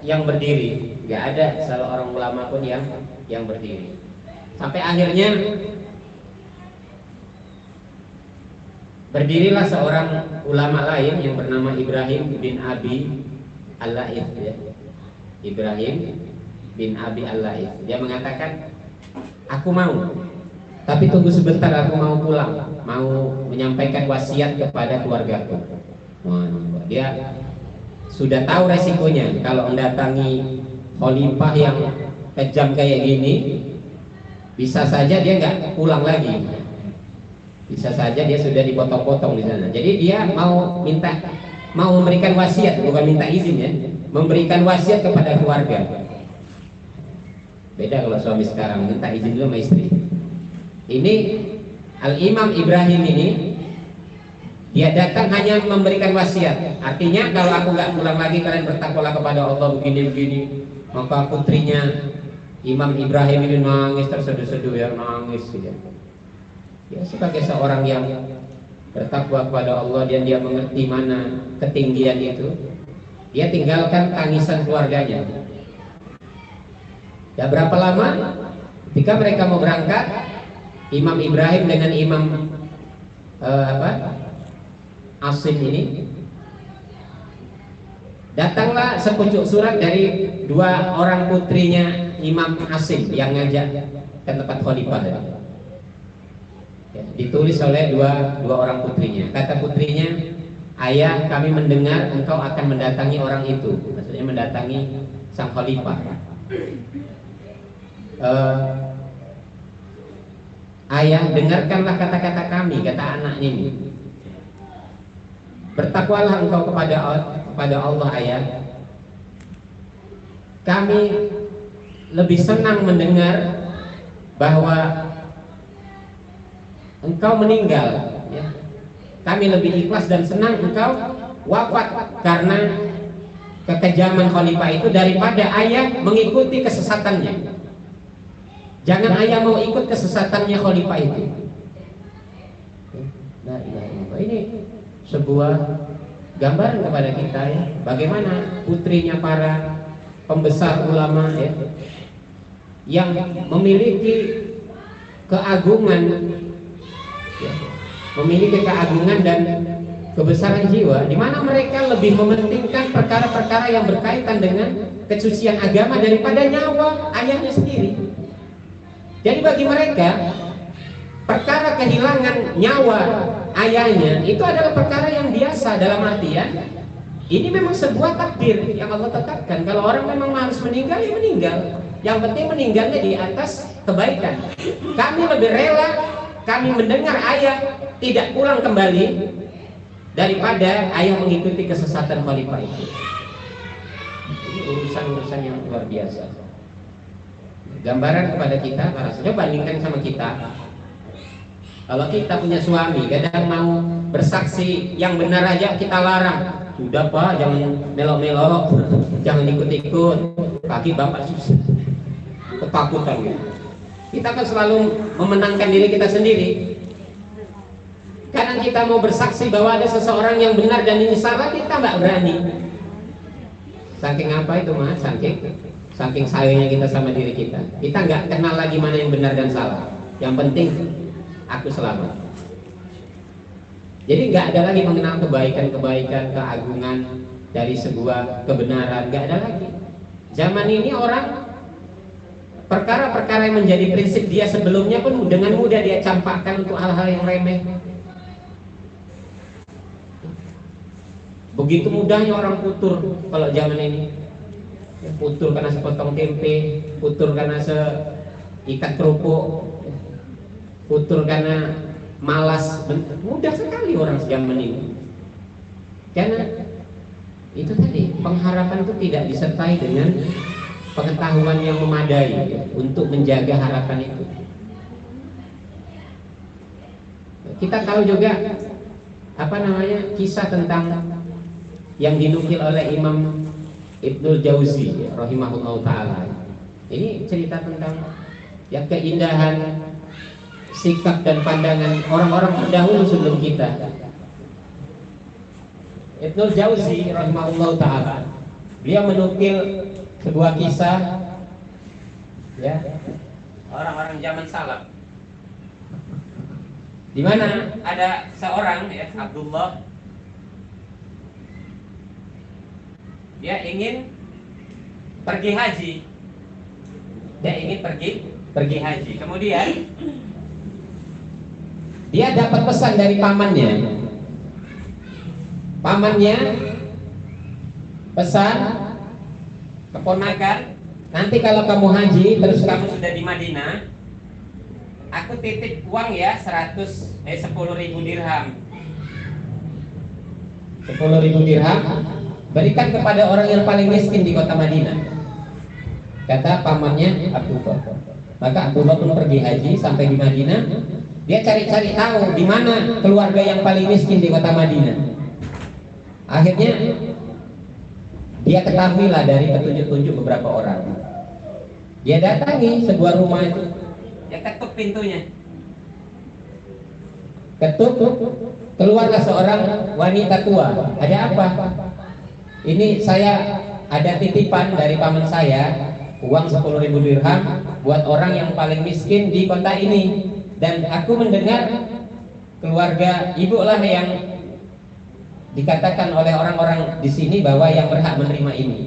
yang berdiri, nggak ada salah orang ulama pun yang berdiri. Sampai akhirnya berdirilah seorang ulama lain yang bernama Ibrahim bin Abi Al-Laith, ya. Ibrahim bin Abi Al-Laith. Dia mengatakan, aku mau, tapi tunggu sebentar, aku mau pulang, mau menyampaikan wasiat kepada keluargaku. Dia sudah tahu resikonya kalau mendatangi khalifah yang kejam kayak gini, bisa saja dia nggak pulang lagi, bisa saja dia sudah dipotong-potong di sana. Jadi dia mau memberikan wasiat, bukan minta izin, ya, memberikan wasiat kepada keluarga. Beda kalau suami sekarang minta izin dulu sama istri. Ini Al-Imam Ibrahim ini, dia datang hanya memberikan wasiat. Artinya kalau aku nggak pulang lagi, kalian bertakwalah kepada Allah begini-begini. Maka putrinya Imam Ibrahim ini nangis terseduh-seduh, ya, nangis, ya. Ya, sebagai seorang yang bertakwa kepada Allah dan dia mengerti mana ketinggian itu, dia tinggalkan tangisan keluarganya. Ya, berapa lama ketika mereka mau berangkat, Imam Ibrahim dengan Imam Asim ini, datanglah sepucuk surat dari dua orang putrinya Imam Asim yang ngajak ke tempat khalifah. Ya, ditulis oleh dua orang putrinya. Kata putrinya, ayah, kami mendengar engkau akan mendatangi orang itu, maksudnya mendatangi sang khalifah. Ayah, dengarkanlah kata-kata kami, kata anak ini. Bertakwalah engkau kepada Allah, ayah. Kami lebih senang mendengar bahwa engkau meninggal, ya. Kami lebih ikhlas dan senang engkau wafat karena kekejaman khalifah itu daripada ayah mengikuti kesesatannya. Jangan ayah mau ikut kesesatannya khalifah itu. Nah, ini sebuah gambaran kepada kita, ya, bagaimana putrinya para pembesar ulama, ya, yang memiliki keagungan, ya, memiliki keagungan dan kebesaran jiwa, di mana mereka lebih mementingkan perkara-perkara yang berkaitan dengan kesucian agama daripada nyawa ayahnya sendiri. Jadi bagi mereka, perkara kehilangan nyawa ayahnya itu adalah perkara yang biasa, dalam artian Ini memang sebuah takdir yang Allah tetapkan. Kalau orang memang harus meninggal, ya meninggal. Yang penting meninggalnya di atas kebaikan. Kami lebih rela kami mendengar ayah tidak pulang kembali daripada ayah mengikuti kesesatan khalifah itu. Ini urusan-urusan yang luar biasa. Gambaran kepada kita, coba bandingkan sama kita. Kalau kita punya suami, kadang mau bersaksi yang benar aja kita larang. Sudah Pak, jangan melok-melok, jangan ikut-ikut, kaki bapak susah, ketakutan. Kita kan selalu memenangkan diri kita sendiri. Kadang kita mau bersaksi bahwa ada seseorang yang benar dan ini salah, kita nggak berani. Saking apa itu Mas? Saking sayangnya kita sama diri kita. Kita nggak kenal lagi mana yang benar dan salah. Yang penting aku selamat. Jadi nggak ada lagi mengenal kebaikan-kebaikan, keagungan dari sebuah kebenaran, nggak ada lagi. Zaman ini orang perkara-perkara yang menjadi prinsip dia sebelumnya pun dengan mudah dia campakkan untuk hal-hal yang remeh. Begitu mudahnya orang putur kalau zaman ini. Putur karena sepotong tempe, putur karena seikat kerupuk, putur karena malas. Mudah sekali orang zaman ini. Karena itu tadi, pengharapan itu tidak disertai dengan pengetahuan yang memadai untuk menjaga harapan itu. Kita tahu juga kisah tentang yang dinukil oleh Imam Ibnul Jauzi rahimahullah ta'ala. Ini cerita tentang yang keindahan sikap dan pandangan orang-orang terdahulu sebelum kita. Ibnul Jauzi rahimahullah ta'ala, beliau menukil sebuah kisah ya orang-orang zaman salaf, di mana ada seorang ya Abdullah, dia ingin pergi haji. Dia ingin pergi haji. Kemudian dia dapat pesan dari pamannya. Pamannya pesan, keponakan, nanti kalau kamu haji terus kamu sudah di Madinah, aku titip uang ya 10.000 dirham. 10.000 dirham berikan kepada orang yang paling miskin di kota Madinah, kata pamannya Abdullah. Maka Abdullah pun pergi haji. Sampai di Madinah, dia cari-cari tahu di mana keluarga yang paling miskin di kota Madinah. Akhirnya dia ketahuilah dari petunjuk-petunjuk beberapa orang. Dia datangi sebuah rumah itu, dia ketuk pintunya, ketuk, keluarlah seorang wanita tua. Ada apa? Ini saya ada titipan dari paman saya, uang 10.000 dirham buat orang yang paling miskin di kota ini. Dan aku mendengar keluarga ibu lah yang dikatakan oleh orang-orang di sini bahwa yang berhak menerima ini.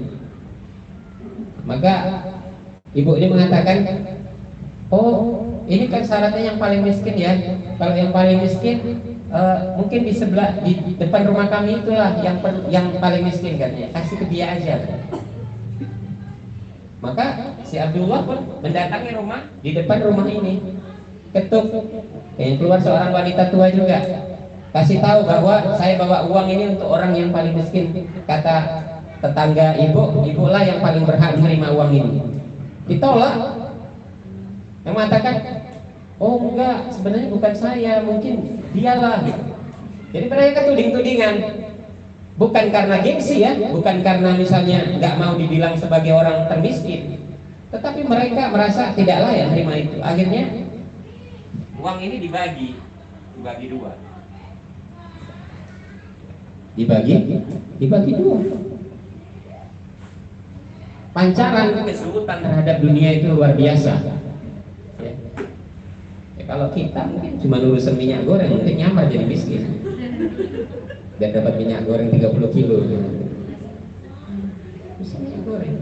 Maka ibu ini mengatakan, oh ini kan syaratnya yang paling miskin ya. Kalau yang paling miskin mungkin di sebelah, di depan rumah kami itulah yang paling miskin katanya. Kasih ke dia aja. Maka si Abdullah pun mendatangi rumah, di depan rumah ini ketuk, keluar seorang wanita tua juga, kasih tahu bahwa saya bawa uang ini untuk orang yang paling miskin. Kata tetangga ibulah yang paling berhak menerima uang ini. Ditolak. Yang mengatakan, oh enggak, sebenarnya bukan saya, mungkin dialah. Jadi mereka tuding-tudingan, bukan karena gengsi ya, bukan karena misalnya nggak mau dibilang sebagai orang termiskin, tetapi mereka merasa tidak layak terima itu. Akhirnya uang ini dibagi dua. Dibagi dua. Pancaran kesulitan terhadap dunia itu luar biasa. Ya. Kalau kita mungkin cuma urusan minyak goreng, mungkin nyamar jadi miskin. Dan dapat minyak goreng 30 kilo. Minyak goreng.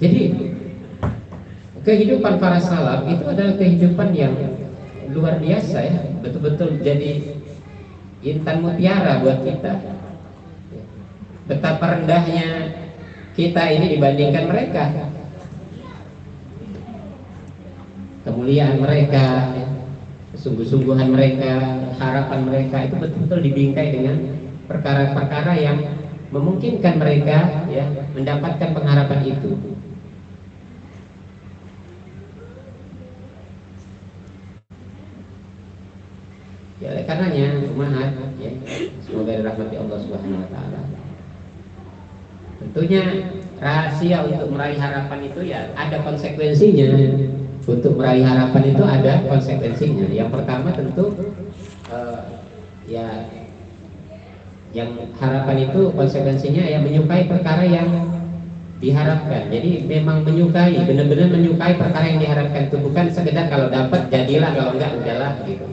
Jadi kehidupan para salaf itu adalah kehidupan yang luar biasa ya, betul-betul jadi intan mutiara buat kita. Betapa rendahnya kita ini dibandingkan mereka. Kemuliaan mereka, kesungguh-sungguhan mereka, harapan mereka itu betul-betul dibingkai dengan perkara-perkara yang memungkinkan mereka ya mendapatkan pengharapan itu. Ya, oleh karenanya umat ya, semoga dirahmati Allah Subhanahu wa taala. Tentunya rahasia untuk meraih harapan itu ya ada konsekuensinya. Untuk meraih harapan itu ada konsekuensinya. Yang pertama tentu ya yang harapan itu konsekuensinya ya menyukai perkara yang diharapkan. Jadi memang menyukai, benar-benar menyukai perkara yang diharapkan itu, bukan sekedar kalau dapat jadilah, kalau enggak udahlah gitu.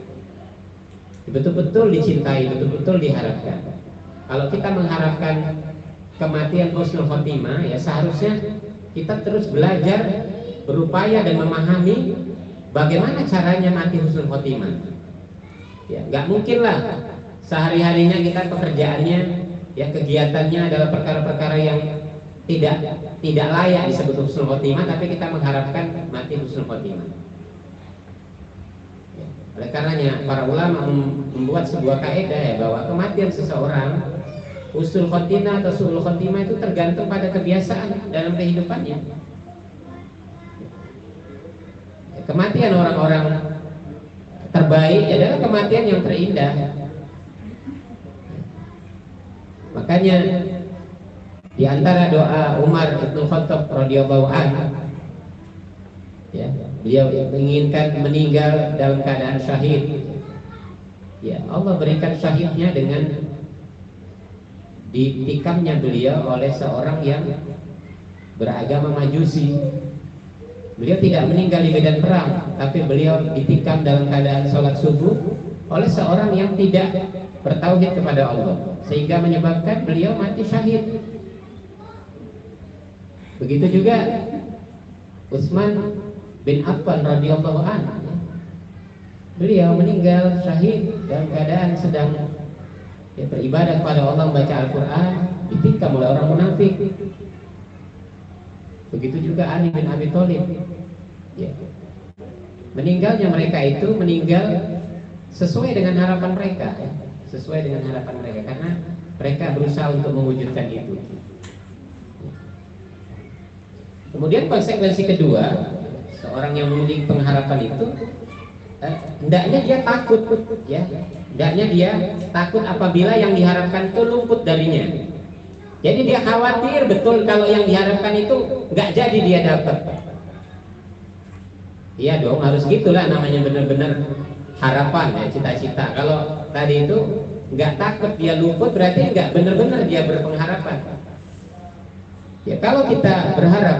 Betul-betul dicintai, betul-betul diharapkan. Kalau kita mengharapkan kematian husnul khotimah ya seharusnya kita terus belajar, berupaya dan memahami bagaimana caranya mati husnul khotimah. Ya, nggak mungkin lah sehari-harinya kita pekerjaannya ya kegiatannya adalah perkara-perkara yang tidak layak disebut husnul khotimah, tapi kita mengharapkan mati husnul khotimah. Ya, oleh karenanya para ulama membuat sebuah kaidah ya bahwa kematian seseorang husnul khotimah atau su'ul khotimah itu tergantung pada kebiasaan dalam kehidupannya. Kematian orang-orang terbaik adalah kematian yang terindah. Makanya di antara doa Umar bin Khattab radhiyallahu anhu ya, beliau menginginkan meninggal dalam keadaan syahid. Ya, Allah berikan syahidnya dengan ditikamnya beliau oleh seorang yang beragama Majusi. Beliau tidak meninggal di medan perang, tapi beliau ditikam dalam keadaan sholat subuh oleh seorang yang tidak bertauhid kepada Allah, sehingga menyebabkan beliau mati syahid. Begitu juga Utsman bin Affan radhiyallahu anhu, beliau meninggal syahid dalam keadaan sedang ya, beribadah kepada Allah, membaca Al-Quran, ditikam oleh orang munafik. Begitu juga Ali bin Abi Thalib ya. Meninggalnya mereka itu meninggal sesuai dengan harapan mereka ya. Sesuai dengan harapan mereka, karena mereka berusaha untuk mewujudkan itu. Kemudian konsekuensi kedua, seorang yang memiliki pengharapan itu hendaknya dia takut ya. Hendaknya dia takut apabila yang diharapkan itu luput darinya. Jadi dia khawatir betul kalau yang diharapkan itu nggak jadi dia dapat. Iya dong, harus gitulah, namanya benar-benar harapan ya, cita-cita. Kalau tadi itu nggak takut dia luput, berarti nggak benar-benar dia berpengharapan. Ya, kalau kita berharap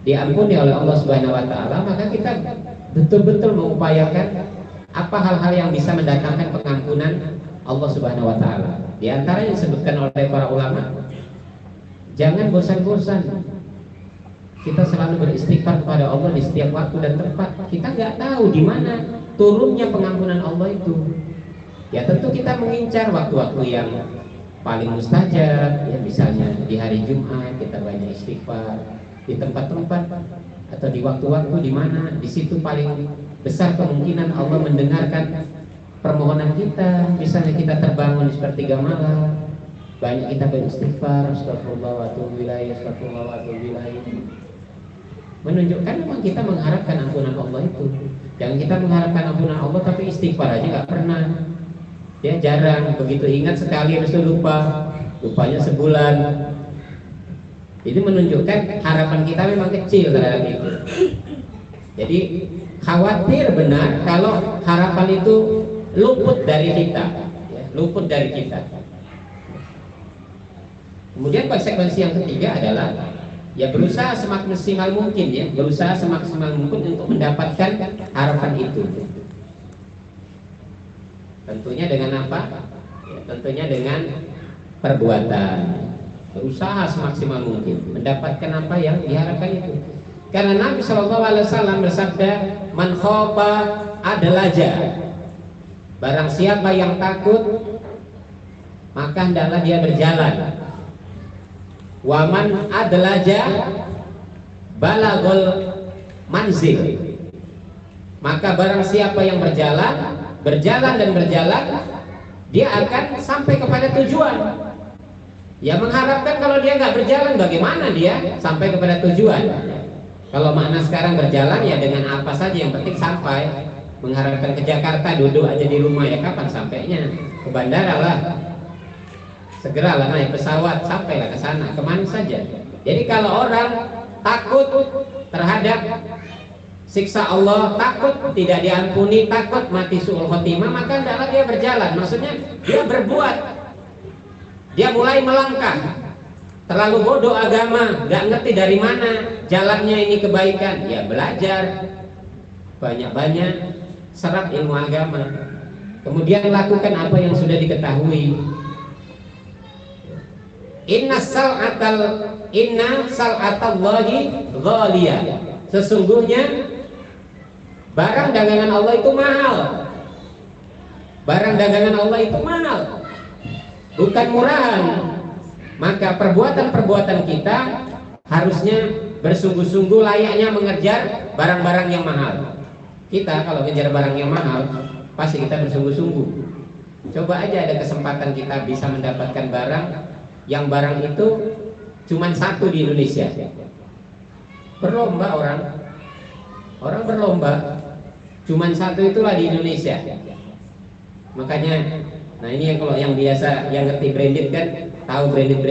diampuni oleh Allah Subhanahu wa taala, maka kita betul-betul mengupayakan apa hal-hal yang bisa mendatangkan pengampunan Allah Subhanahu wa taala. Di antara yang disebutkan oleh para ulama, jangan bosan-bosan kita selalu beristighfar kepada Allah di setiap waktu dan tempat. Kita nggak tahu di mana turunnya pengampunan Allah itu. Ya tentu kita mengincar waktu-waktu yang paling mustajab ya, misalnya di hari Jumat kita banyak istighfar, di tempat-tempat atau di waktu-waktu di mana di situ paling besar kemungkinan Allah mendengarkan permohonan kita. Misalnya kita terbangun di sepertiga malam, banyak kita beristighfar, astagfirullah wa atubu ilaih, astagfirullah wa atubu ilaih. Menunjukkan memang kita mengharapkan ampunan Allah itu. Jangan kita mengharapkan ampunan Allah tapi istighfar aja nggak pernah. Ya jarang, begitu ingat sekali habis itu lupa, lupanya sebulan. Itu menunjukkan harapan kita memang kecil terhadap itu. Jadi khawatir benar kalau harapan itu luput dari kita, ya, luput dari kita. Kemudian konsekuensi yang ketiga adalah ya berusaha semaksimal mungkin ya, berusaha semaksimal mungkin untuk mendapatkan harapan itu. Tentunya dengan apa? Ya, tentunya dengan perbuatan. Berusaha semaksimal mungkin mendapatkan apa yang diharapkan itu. Karena Nabi SAW bersabda, "Man khofa adlaja." Barang siapa yang takut, maka hendaklah dia berjalan. Waman adlaja balagol manzil. Maka barang siapa yang berjalan dan berjalan, dia akan sampai kepada tujuan. Ya mengharapkan kalau dia nggak berjalan, bagaimana dia sampai kepada tujuan? Kalau makna sekarang berjalan ya dengan apa saja, yang penting sampai. Mengharapkan ke Jakarta, duduk aja di rumah, ya kapan sampainya? Ke bandara lah, segeralah naik pesawat, sampailah ke sana, kemana saja. Jadi kalau orang takut terhadap siksa Allah, takut tidak diampuni, takut mati su'ul khotimah, maka hendaklah dia berjalan. Maksudnya dia berbuat, dia mulai melangkah. Terlalu bodoh agama, nggak ngerti dari mana jalannya ini kebaikan, ya belajar banyak-banyak, serap ilmu agama, kemudian lakukan apa yang sudah diketahui. Inna sal'atallahi ghaliyah. Sesungguhnya barang dagangan Allah itu mahal. Barang dagangan Allah itu mahal, bukan murahan. Maka perbuatan-perbuatan kita harusnya bersungguh-sungguh layaknya mengejar barang-barang yang mahal. Kita kalau ngejar barang yang mahal, pasti kita bersungguh-sungguh. Coba aja ada kesempatan kita bisa mendapatkan barang yang barang itu cuma satu di Indonesia. Berlomba orang berlomba, cuma satu itulah di Indonesia. Makanya, nah ini yang kalau yang biasa, yang ngerti branded kan, tahu branded,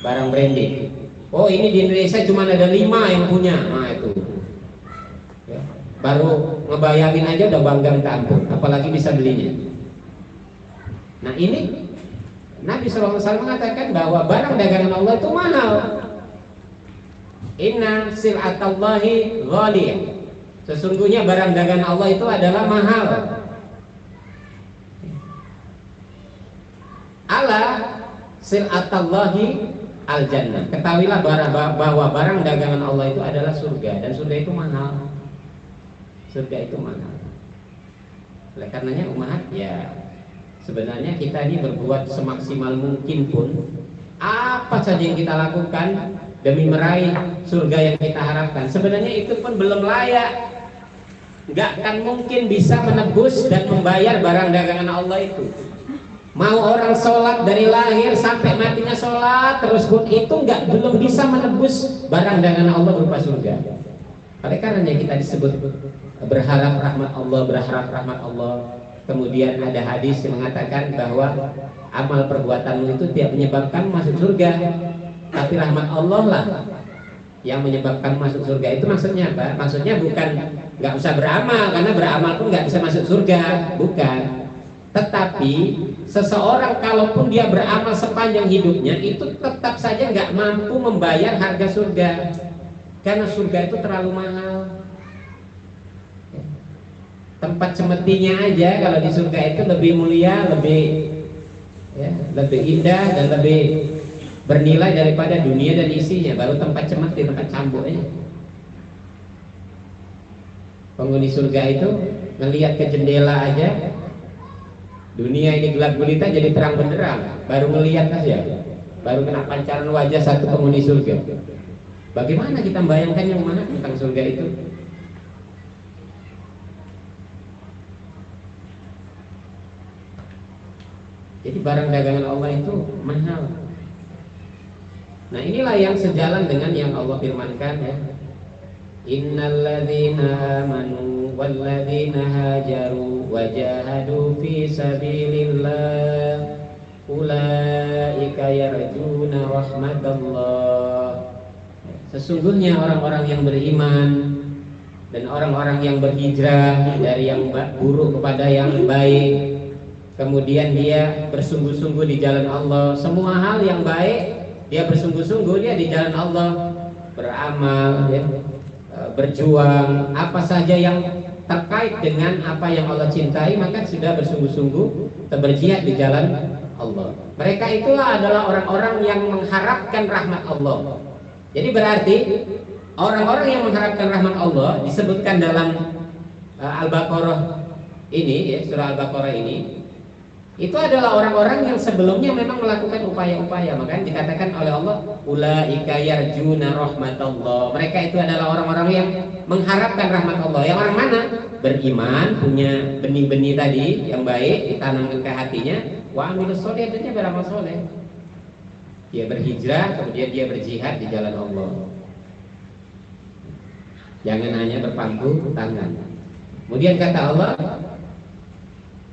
barang branded. Oh ini di Indonesia cuma ada 5 yang punya, nah itu. Ya. Baru ngebayangin aja udah bangga minta ampun, apalagi bisa belinya. Nah ini Nabi SAW mengatakan bahwa barang dagangan Allah itu mahal. Inna sil'atallahi ghaliyah. Sesungguhnya barang dagangan Allah itu adalah mahal. Ala sil'atallahi al-jannah. Ketahuilah bahwa barang dagangan Allah itu adalah surga, dan surga itu mahal. Surga itu mahal. Oleh karenanya umat, ya sebenarnya kita ini berbuat semaksimal mungkin pun, apa saja yang kita lakukan demi meraih surga yang kita harapkan, sebenarnya itu pun belum layak. Nggak akan mungkin bisa menebus dan membayar barang dagangan Allah itu. Mau orang sholat dari lahir sampai matinya sholat terus pun itu belum bisa menebus barang dagangan Allah berupa surga. Oleh karenanya kita disebut berharap rahmat Allah. Kemudian ada hadis yang mengatakan bahwa amal perbuatanmu itu tidak menyebabkan masuk surga, tapi rahmat Allah lah yang menyebabkan masuk surga. Itu maksudnya apa? Maksudnya bukan nggak usah beramal, karena beramal pun nggak bisa masuk surga, bukan. Tetapi seseorang kalaupun dia beramal sepanjang hidupnya, itu tetap saja nggak mampu membayar harga surga, karena surga itu terlalu mahal. Tempat semestinya aja kalau di surga itu lebih mulia, lebih indah dan lebih bernilai daripada dunia dan isinya. Baru tempat cemeti, tempat cambuk aja. Penghuni surga itu ngelihat ke jendela aja, dunia ini gelap gulita jadi terang benderang. Baru melihat aja, baru kena pancaran wajah satu penghuni surga. Bagaimana kita membayangkannya mana tentang surga itu? Jadi barang dagangan Allah itu mahal. Nah inilah yang sejalan dengan yang Allah firmankan, ya. Innalladzina amanu walladzina hajaru wajahadu fi sabilillah ulaika yarjuna rahmatallah. Sesungguhnya orang-orang yang beriman dan orang-orang yang berhijrah dari yang buruk kepada yang baik, kemudian dia bersungguh-sungguh di jalan Allah, semua hal yang baik dia bersungguh-sungguh, dia di jalan Allah, beramal, ya, berjuang, apa saja yang terkait dengan apa yang Allah cintai, maka sudah bersungguh-sungguh berjihad di jalan Allah. Mereka itulah adalah orang-orang yang mengharapkan rahmat Allah. Jadi berarti orang-orang yang mengharapkan rahmat Allah disebutkan dalam Al-Baqarah ini ya, surah Al-Baqarah ini, itu adalah orang-orang yang sebelumnya memang melakukan upaya-upaya. Makanya dikatakan oleh Allah, ulaika yarjuna rahmatallah. Mereka itu adalah orang-orang yang mengharapkan rahmat Allah. Yang orang mana? Beriman, punya benih-benih tadi yang baik ditanamkan ke hatinya, wa amilus sholih, dan dia beramal soleh. Dia berhijrah, kemudian dia berjihad di jalan Allah. Jangan hanya berpangku tangan. Kemudian kata Allah,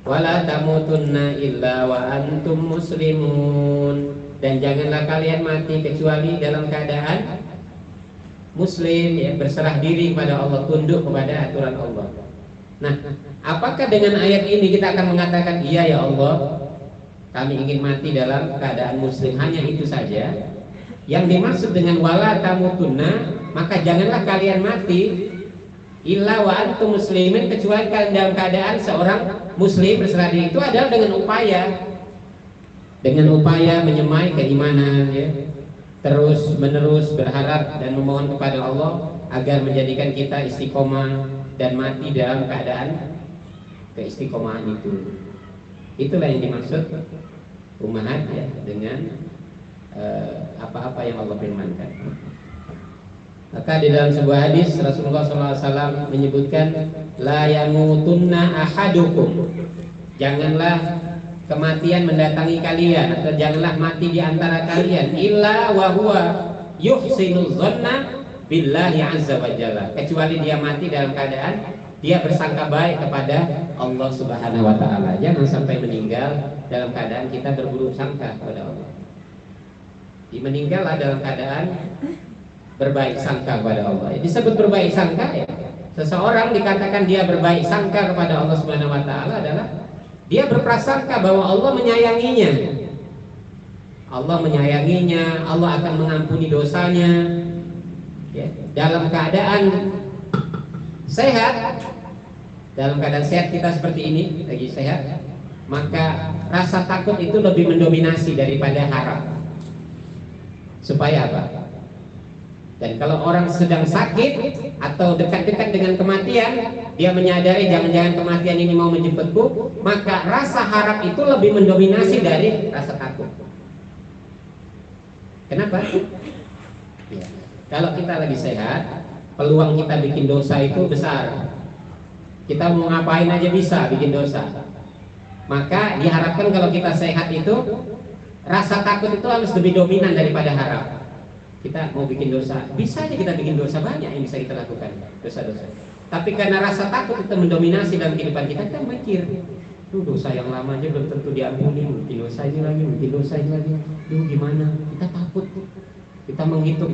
wala tamutunna illa wa antum muslimun, dan janganlah kalian mati kecuali dalam keadaan muslim, ya, berserah diri kepada Allah, tunduk kepada aturan Allah. Nah, apakah dengan ayat ini kita akan mengatakan, iya ya Allah, kami ingin mati dalam keadaan muslim, hanya itu saja? Yang dimaksud dengan wala tamutunna, maka janganlah kalian mati illa wa antum muslimin, kecuali kalian dalam keadaan seorang muslim berserah diri. Itu adalah dengan upaya menyemai keimanan, ya, terus menerus berharap dan memohon kepada Allah agar menjadikan kita istiqomah dan mati dalam keadaan keistiqomahan itu. Itulah yang dimaksud ummahat, ya, dengan apa-apa yang Allah firmankan. Maka di dalam sebuah hadis Rasulullah SAW menyebutkan, la yamutunna ahadukum, janganlah kematian mendatangi kalian, atau janganlah mati di antara kalian, illa wa huwa yuhsinu dhanna billahi azza wa jalla, kecuali dia mati dalam keadaan dia bersangka baik kepada Allah Subhanahu wa taala. Jangan sampai meninggal dalam keadaan kita berburuk sangka kepada Allah. Meninggallah dalam keadaan berbaik sangka kepada Allah. Disebut berbaik sangka, ya, seseorang dikatakan dia berbaik sangka kepada Allah Subhanahu wa taala adalah dia berprasangka bahwa Allah menyayanginya. Allah menyayanginya, Allah akan mengampuni dosanya, ya, dalam keadaan sehat. Dalam keadaan sehat kita seperti ini, lagi sehat, maka rasa takut itu lebih mendominasi daripada harap. Supaya apa? Dan kalau orang sedang sakit atau dekat-dekat dengan kematian, dia menyadari jangan-jangan kematian ini mau menjemputku, maka rasa harap itu lebih mendominasi dari rasa takut. Kenapa? Ya. Kalau kita lagi sehat, peluang kita bikin dosa itu besar. Kita mau ngapain aja bisa bikin dosa. Maka diharapkan kalau kita sehat itu, rasa takut itu harus lebih dominan daripada harap. Kita mau bikin dosa, bisa aja kita bikin dosa, banyak yang bisa kita lakukan, dosa-dosa. Tapi karena rasa takut itu mendominasi dalam kehidupan kita, kita mikir, tuh dosa yang lama aja belum tentu diampuni, mungkin dosa ini lagi, mungkin dosa ini lagi, tuh gimana? Kita takut, kita menghitung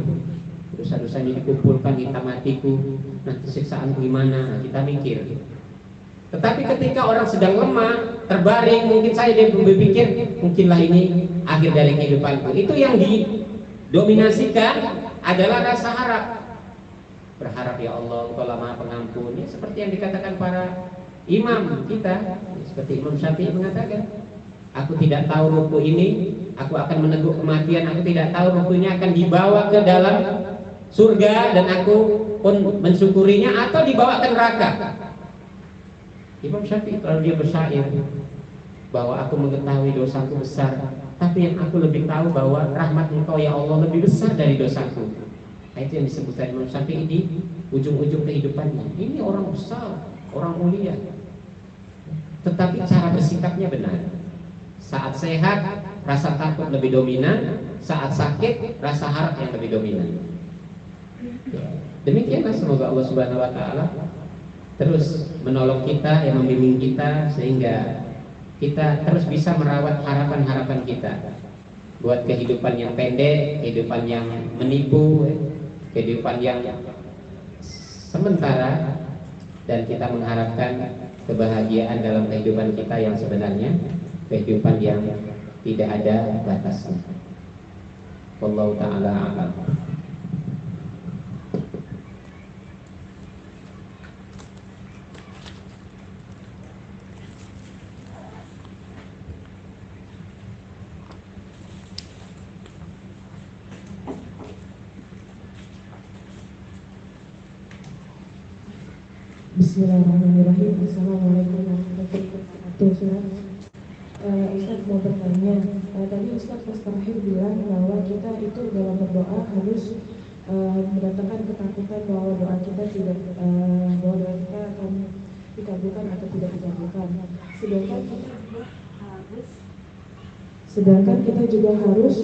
dosa-dosa ini dikumpulkan, kita matiku, nanti siksaanku gimana? Nah, kita mikir. Tetapi ketika orang sedang lemah, terbaring, mungkin saya dia berpikir, mungkinlah ini akhir dari kehidupanku. Itu yang dominasikan adalah rasa harap. Berharap, ya Allah, Engkau Maha Pengampun, ya, seperti yang dikatakan para imam kita, seperti Imam Syafi'i mengatakan, aku tidak tahu ruku ini, aku akan meneguk kematian, aku tidak tahu rukunya akan dibawa ke dalam surga dan aku pun mensyukurinya, atau dibawa ke neraka. Imam Syafi'i kalau dia bersyair bahwa aku mengetahui dosaku besar, tapi yang aku lebih tahu bahwa rahmat Engkau ya Allah lebih besar dari dosaku. Nah, itu yang disebutkan Imam Syafi'i di ujung-ujung kehidupannya. Ini orang besar, orang mulia, tetapi cara bersikapnya benar. Saat sehat, rasa takut lebih dominan. Saat sakit, rasa harap yang lebih dominan. Demikianlah, semoga Allah Subhanahu wa taala terus menolong kita, yang membimbing kita, sehingga kita terus bisa merawat harapan-harapan kita buat kehidupan yang pendek, kehidupan yang menipu, kehidupan yang sementara, dan kita mengharapkan kebahagiaan dalam kehidupan kita yang sebenarnya, kehidupan yang tidak ada batasnya. Wallahu ta'ala a'lam. Bismillahirrahmanirrahim. Assalamualaikum warahmatullahi Ustaz. Ustaz mau bertanya, tadi Ustaz pas terakhir bilang bahwa kita itu dalam berdoa harus mendatangkan ketakutan bahwa doa kita tidak bahwa doa kita akan dikabulkan atau tidak dikabulkan. Sedangkan kita juga harus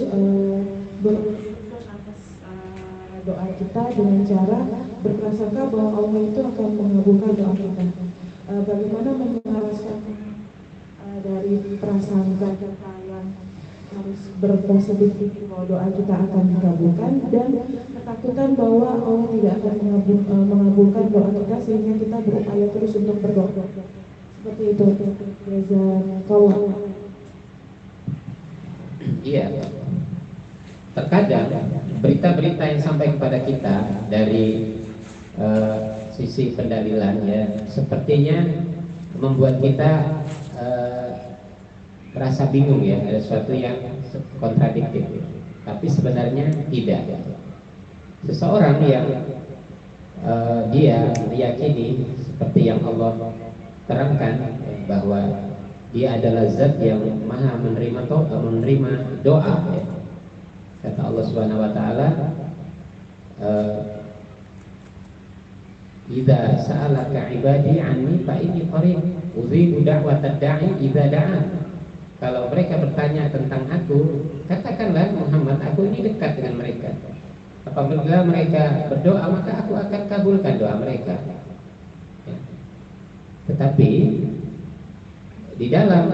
bersyukur atas doa kita dengan cara berprasangka bahwa Allah itu akan mengabulkan doa kita. Bagaimana menyelaraskan dari prasangka kita yang harus berpositif bahwa doa kita akan dikabulkan dan ketakutan bahwa Allah tidak akan mengabulkan doa kita sehingga kita berupaya terus untuk berdoa seperti itu. Iya. Terkadang berita-berita yang sampai kepada kita dari sisi pendalilan ya sepertinya membuat kita merasa bingung ya, ada sesuatu yang kontradiktif. Tapi sebenarnya tidak. Seseorang yang dia meyakini seperti yang Allah terangkan bahwa dia adalah zat yang maha menerima doa ya. Kata Allah Subhanahu wa taala, "Idza sa'alaka 'ibadi 'anni fa inni qarib udzibu da'watad da'i idza da'an." Kalau mereka bertanya tentang aku, katakanlah Muhammad, aku ini dekat dengan mereka. Apabila mereka berdoa, maka aku akan kabulkan doa mereka. Ya. Tetapi di dalam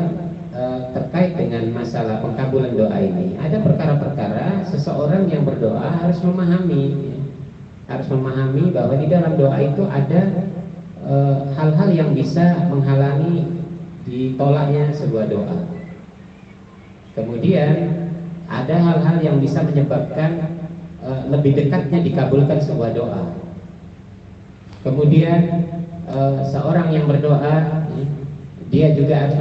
terkait dengan masalah pengkabulan doa ini, ada perkara-perkara seseorang yang berdoa harus memahami, bahwa di dalam doa itu ada hal-hal yang bisa menghalangi ditolaknya sebuah doa. Kemudian ada hal-hal yang bisa menyebabkan lebih dekatnya dikabulkan sebuah doa. Kemudian seorang yang berdoa dia juga harus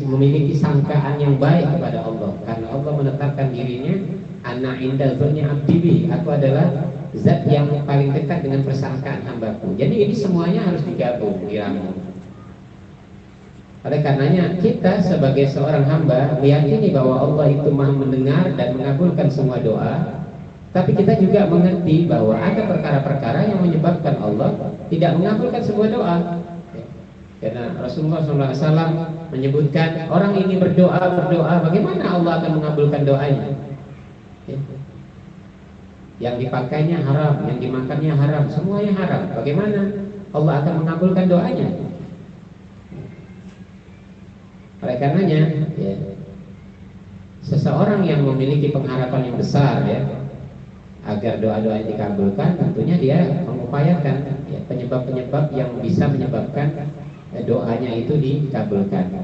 memiliki sangkaan yang baik kepada Allah, karena Allah menetapkan dirinya ana inda dzanni abdi bi, aku adalah zat yang paling dekat dengan persangkaan hambaku. Jadi ini semuanya harus digabung, diramu. Oleh karenanya kita sebagai seorang hamba meyakini bahwa Allah itu maha mendengar dan mengabulkan semua doa. Tapi kita juga mengerti bahwa ada perkara-perkara yang menyebabkan Allah tidak mengabulkan sebuah doa. Karena Rasulullah SAW menyebutkan orang ini berdoa, bagaimana Allah akan mengabulkan doanya? Yang dipakainya haram, yang dimakannya haram, semuanya haram. Bagaimana Allah akan mengabulkan doanya? Oleh karenanya, ya, seseorang yang memiliki pengharapan yang besar ya, agar doa-doa dikabulkan, tentunya dia mengupayakan ya, penyebab-penyebab yang bisa menyebabkan doanya itu dikabulkan.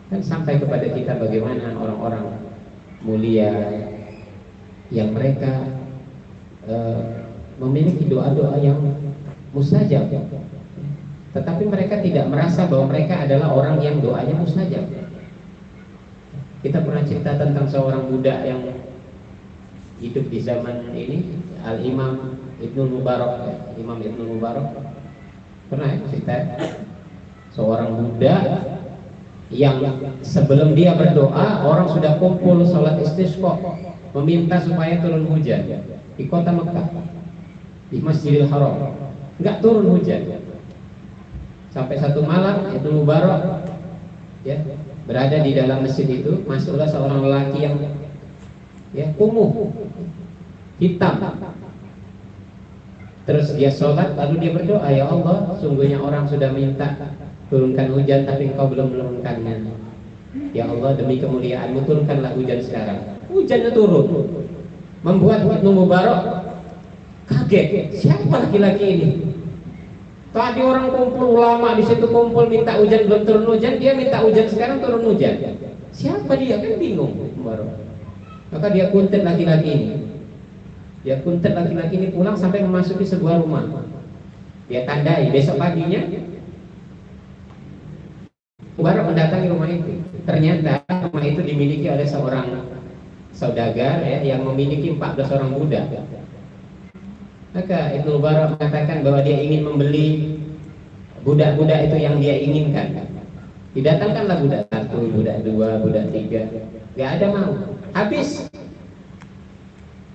Dan sampai kepada kita bagaimana orang-orang mulia yang mereka memiliki doa-doa yang mustajab, tetapi mereka tidak merasa bahwa mereka adalah orang yang doanya mustajab. Kita pernah cerita tentang seorang budak yang hidup di zaman ini, Al-Imam Ibnu Mubarak, Imam Ibnu Mubarak. Pernah ya cerita seorang budak yang sebelum dia berdoa orang sudah kumpul sholat istisqa meminta supaya turun hujan di kota Mekah, di Masjidil Haram. Enggak turun hujan. Sampai satu malam Ibnu Mubarak ya berada di dalam masjid itu, masuklah seorang lelaki yang ya kumuh, hitam. Terus dia sholat, lalu dia berdoa, ya Allah, sungguhnya orang sudah minta turunkan hujan tapi engkau belum menurunkannya. Ya Allah, demi kemuliaan-Mu turunkanlah hujan sekarang. Hujannya turun, membuat Ibnu Mubarak kaget. Siapa laki-laki ini? Tadi orang kumpul, ulama di situ kumpul minta hujan, belum turun hujan, dia minta hujan sekarang turun hujan. Siapa dia? Kan bingung Mubarak. Maka dia kuntet laki-laki ini. Dia kuntet laki-laki ini pulang sampai memasuki sebuah rumah. Dia tandai, besok paginya Mubarak mendatangi rumah itu. Ternyata rumah itu dimiliki oleh seorang saudagar ya, yang memiliki 14 orang budak. Maka Ibnu Mubarak mengatakan bahwa dia ingin membeli budak-budak itu yang dia inginkan. Didatangkanlah budak 1, budak 2, budak 3, nggak ada mau, habis.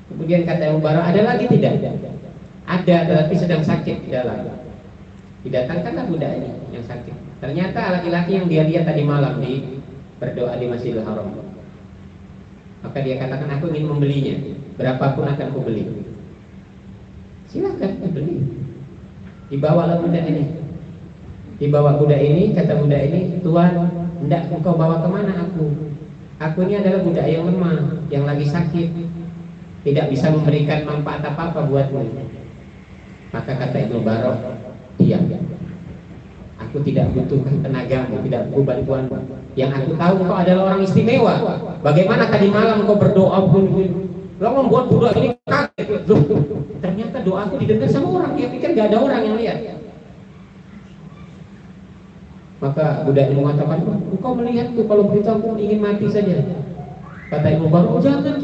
Kemudian kata Abu Barok, ada lagi tidak? Ada, tetapi sedang sakit di dalam. Didatangkanlah budak ini yang sakit. Ternyata laki-laki yang dia lihat tadi malam berdoa di Masjidil Haram. Maka dia katakan, aku ingin membelinya, berapapun akan ku beli. Silakan beli. Dibawalah budak ini. Dibawa budak ini, kata budak ini, Tuhan, hendak engkau bawa kemana aku? Aku ini adalah budak yang lemah, yang lagi sakit, tidak bisa memberikan manfaat apa-apa buatmu. Maka kata Ibnu Barok, diam. Aku tidak butuhkan tenagamu, tidak butuh bantuanmu. Yang aku tahu engkau adalah orang istimewa. Bagaimana tadi malam engkau berdoa pun, lo membuat budak ini kaget. Loh, ternyata doaku didengar sama orang. Dia pikir gak ada orang yang lihat. Maka budak ini mengatakan, engkau melihatku, kalau begitu aku ingin mati saja. Kata Ibnu Barok, jangan.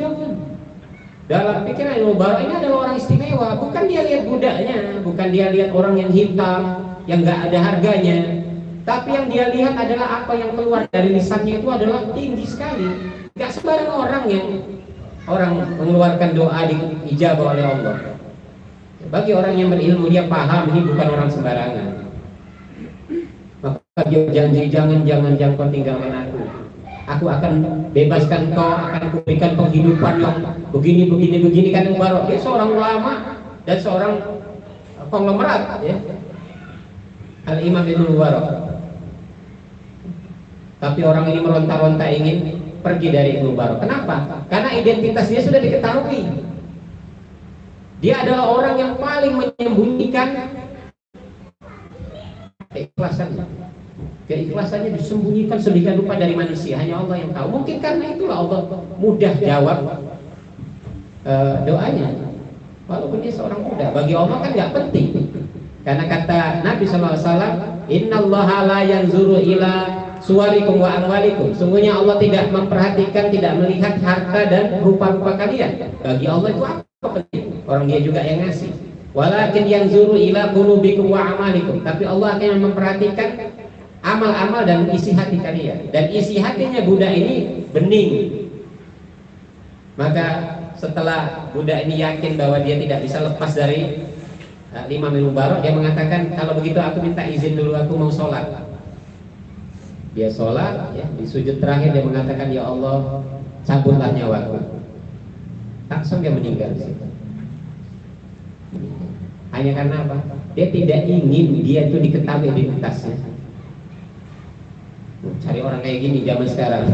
Dalam pikiran Ibnu Barok ini adalah orang istimewa. Bukan dia lihat budaknya, bukan dia lihat orang yang hitam, yang gak ada harganya. Tapi yang dia lihat adalah apa yang keluar dari lisannya itu adalah tinggi sekali. Gak sembarang orang mengeluarkan doa diijabah oleh Allah. Bagi orang yang berilmu, dia paham ini bukan orang sembarangan. Maka dia janji, jangan kau tinggalkan aku. Aku akan bebaskan kau, akan kuberikan penghidupan yang begini kan Ibnu Barok. Dia seorang ulama dan seorang konglomerat, ya. Al-Imam Ibnu Barok. Tapi orang ini meronta-ronta ingin pergi dari Ibnu Barok. Kenapa? Karena identitas dia sudah diketahui. Dia adalah orang yang paling menyembunyikan keikhlasannya disembunyikan sedemikian rupa dari manusia, hanya Allah yang tahu. Mungkin karena itulah Allah mudah jawab doanya, walaupun dia seorang muda. Bagi Allah kan nggak penting, karena kata Nabi SAW, Innallaha la yanzuru ila suwarikum wa amwalikum. Sungguhnya Allah tidak memperhatikan, tidak melihat harta dan rupa-rupa kalian. Bagi Allah itu apa penting? Orang dia juga yang ngasih. Walakin yanzuru ila qulubikum wa amalikum. Tapi Allah akan memperhatikan amal-amal dan isi hati kalian. Dan isi hatinya budak ini bening. Maka setelah budak ini yakin bahwa dia tidak bisa lepas dari Imam Ibnu Barok, dia mengatakan, kalau begitu aku minta izin dulu, aku mau sholat. Dia sholat, ya, di sujud terakhir dia mengatakan, ya Allah, cabutlah nyawaku. Langsung dia meninggal di situ. Hanya karena apa? Dia tidak ingin dia itu diketahui identitasnya. Cari orang kayak gini zaman sekarang.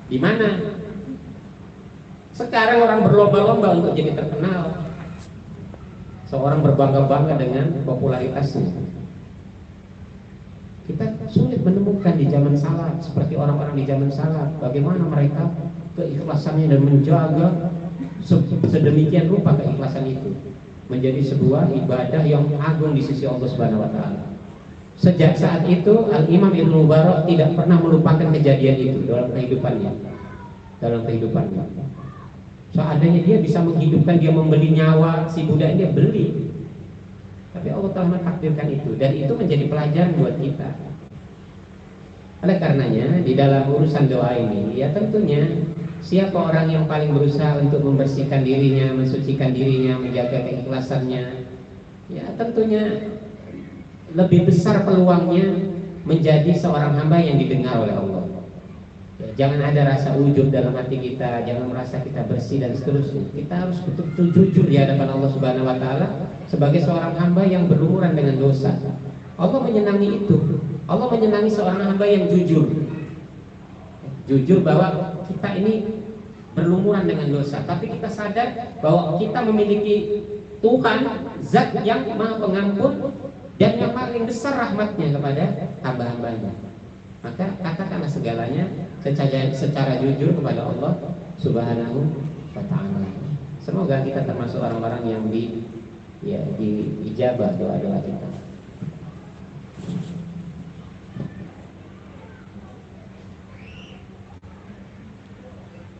Di mana? Sekarang orang berlomba-lomba untuk jadi terkenal. Seorang berbangga-bangga dengan popularitasnya. Kita sulit menemukan di zaman salaf seperti orang-orang di zaman salaf, bagaimana mereka keikhlasannya dan menjaga sedemikian rupa keikhlasan itu menjadi sebuah ibadah yang agung di sisi Allah Subhanahu wa taala. Sejak saat itu Al-Imam Ibnu Barok tidak pernah melupakan kejadian itu dalam kehidupannya. Seandainya dia bisa menghidupkan, dia membeli nyawa si budak, dia beli. Tapi Allah telah mentakdirkan itu, dan itu menjadi pelajaran buat kita. Oleh karenanya di dalam urusan doa ini, ya tentunya siapa orang yang paling berusaha untuk membersihkan dirinya, mensucikan dirinya, menjaga keikhlasannya, ya tentunya lebih besar peluangnya menjadi seorang hamba yang didengar oleh Allah. Ya, jangan ada rasa ujub dalam hati kita, jangan merasa kita bersih dan seterusnya. Kita harus betul-betul jujur di hadapan Allah Subhanahu wa taala sebagai seorang hamba yang berlumuran dengan dosa. Allah menyenangi itu. Allah menyenangi seorang hamba yang jujur. Jujur bahwa kita ini berlumuran dengan dosa, tapi kita sadar bahwa kita memiliki Tuhan, Zat yang Maha Pengampun dan yang paling besar rahmatnya kepada hamba-hambanya. Maka katakanlah segalanya secara jujur kepada Allah Subhanahu wa ta'ala. Semoga kita termasuk orang-orang yang diijabah doa-doa kita.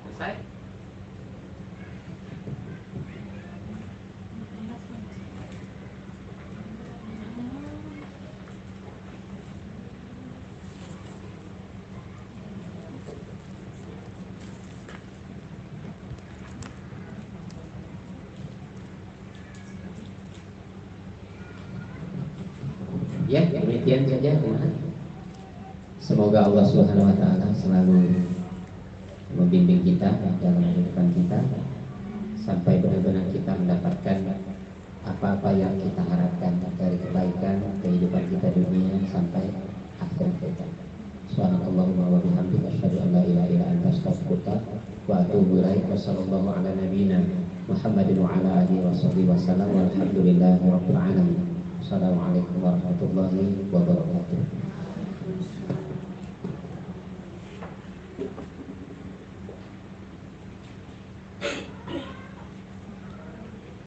Selesai? Ya, demikian saja. Semoga Allah Subhanahu wa taala selalu membimbing kita dalam kehidupan kita sampai benar-benar kita mendapatkan apa-apa yang kita harapkan dari kebaikan kehidupan kita dunia sampai akhir kita. Subhanallahumma wa bihamdika asyhadu an la ilaha illa anta astaghfiruka wa atubu ilaik. Wassallallahu ala nabiyyina Muhammadin wa ala alihi washabbihi wasallam walhamdulillahi rabbil alamin. Assalamualaikum warahmatullahi wabarakatuh.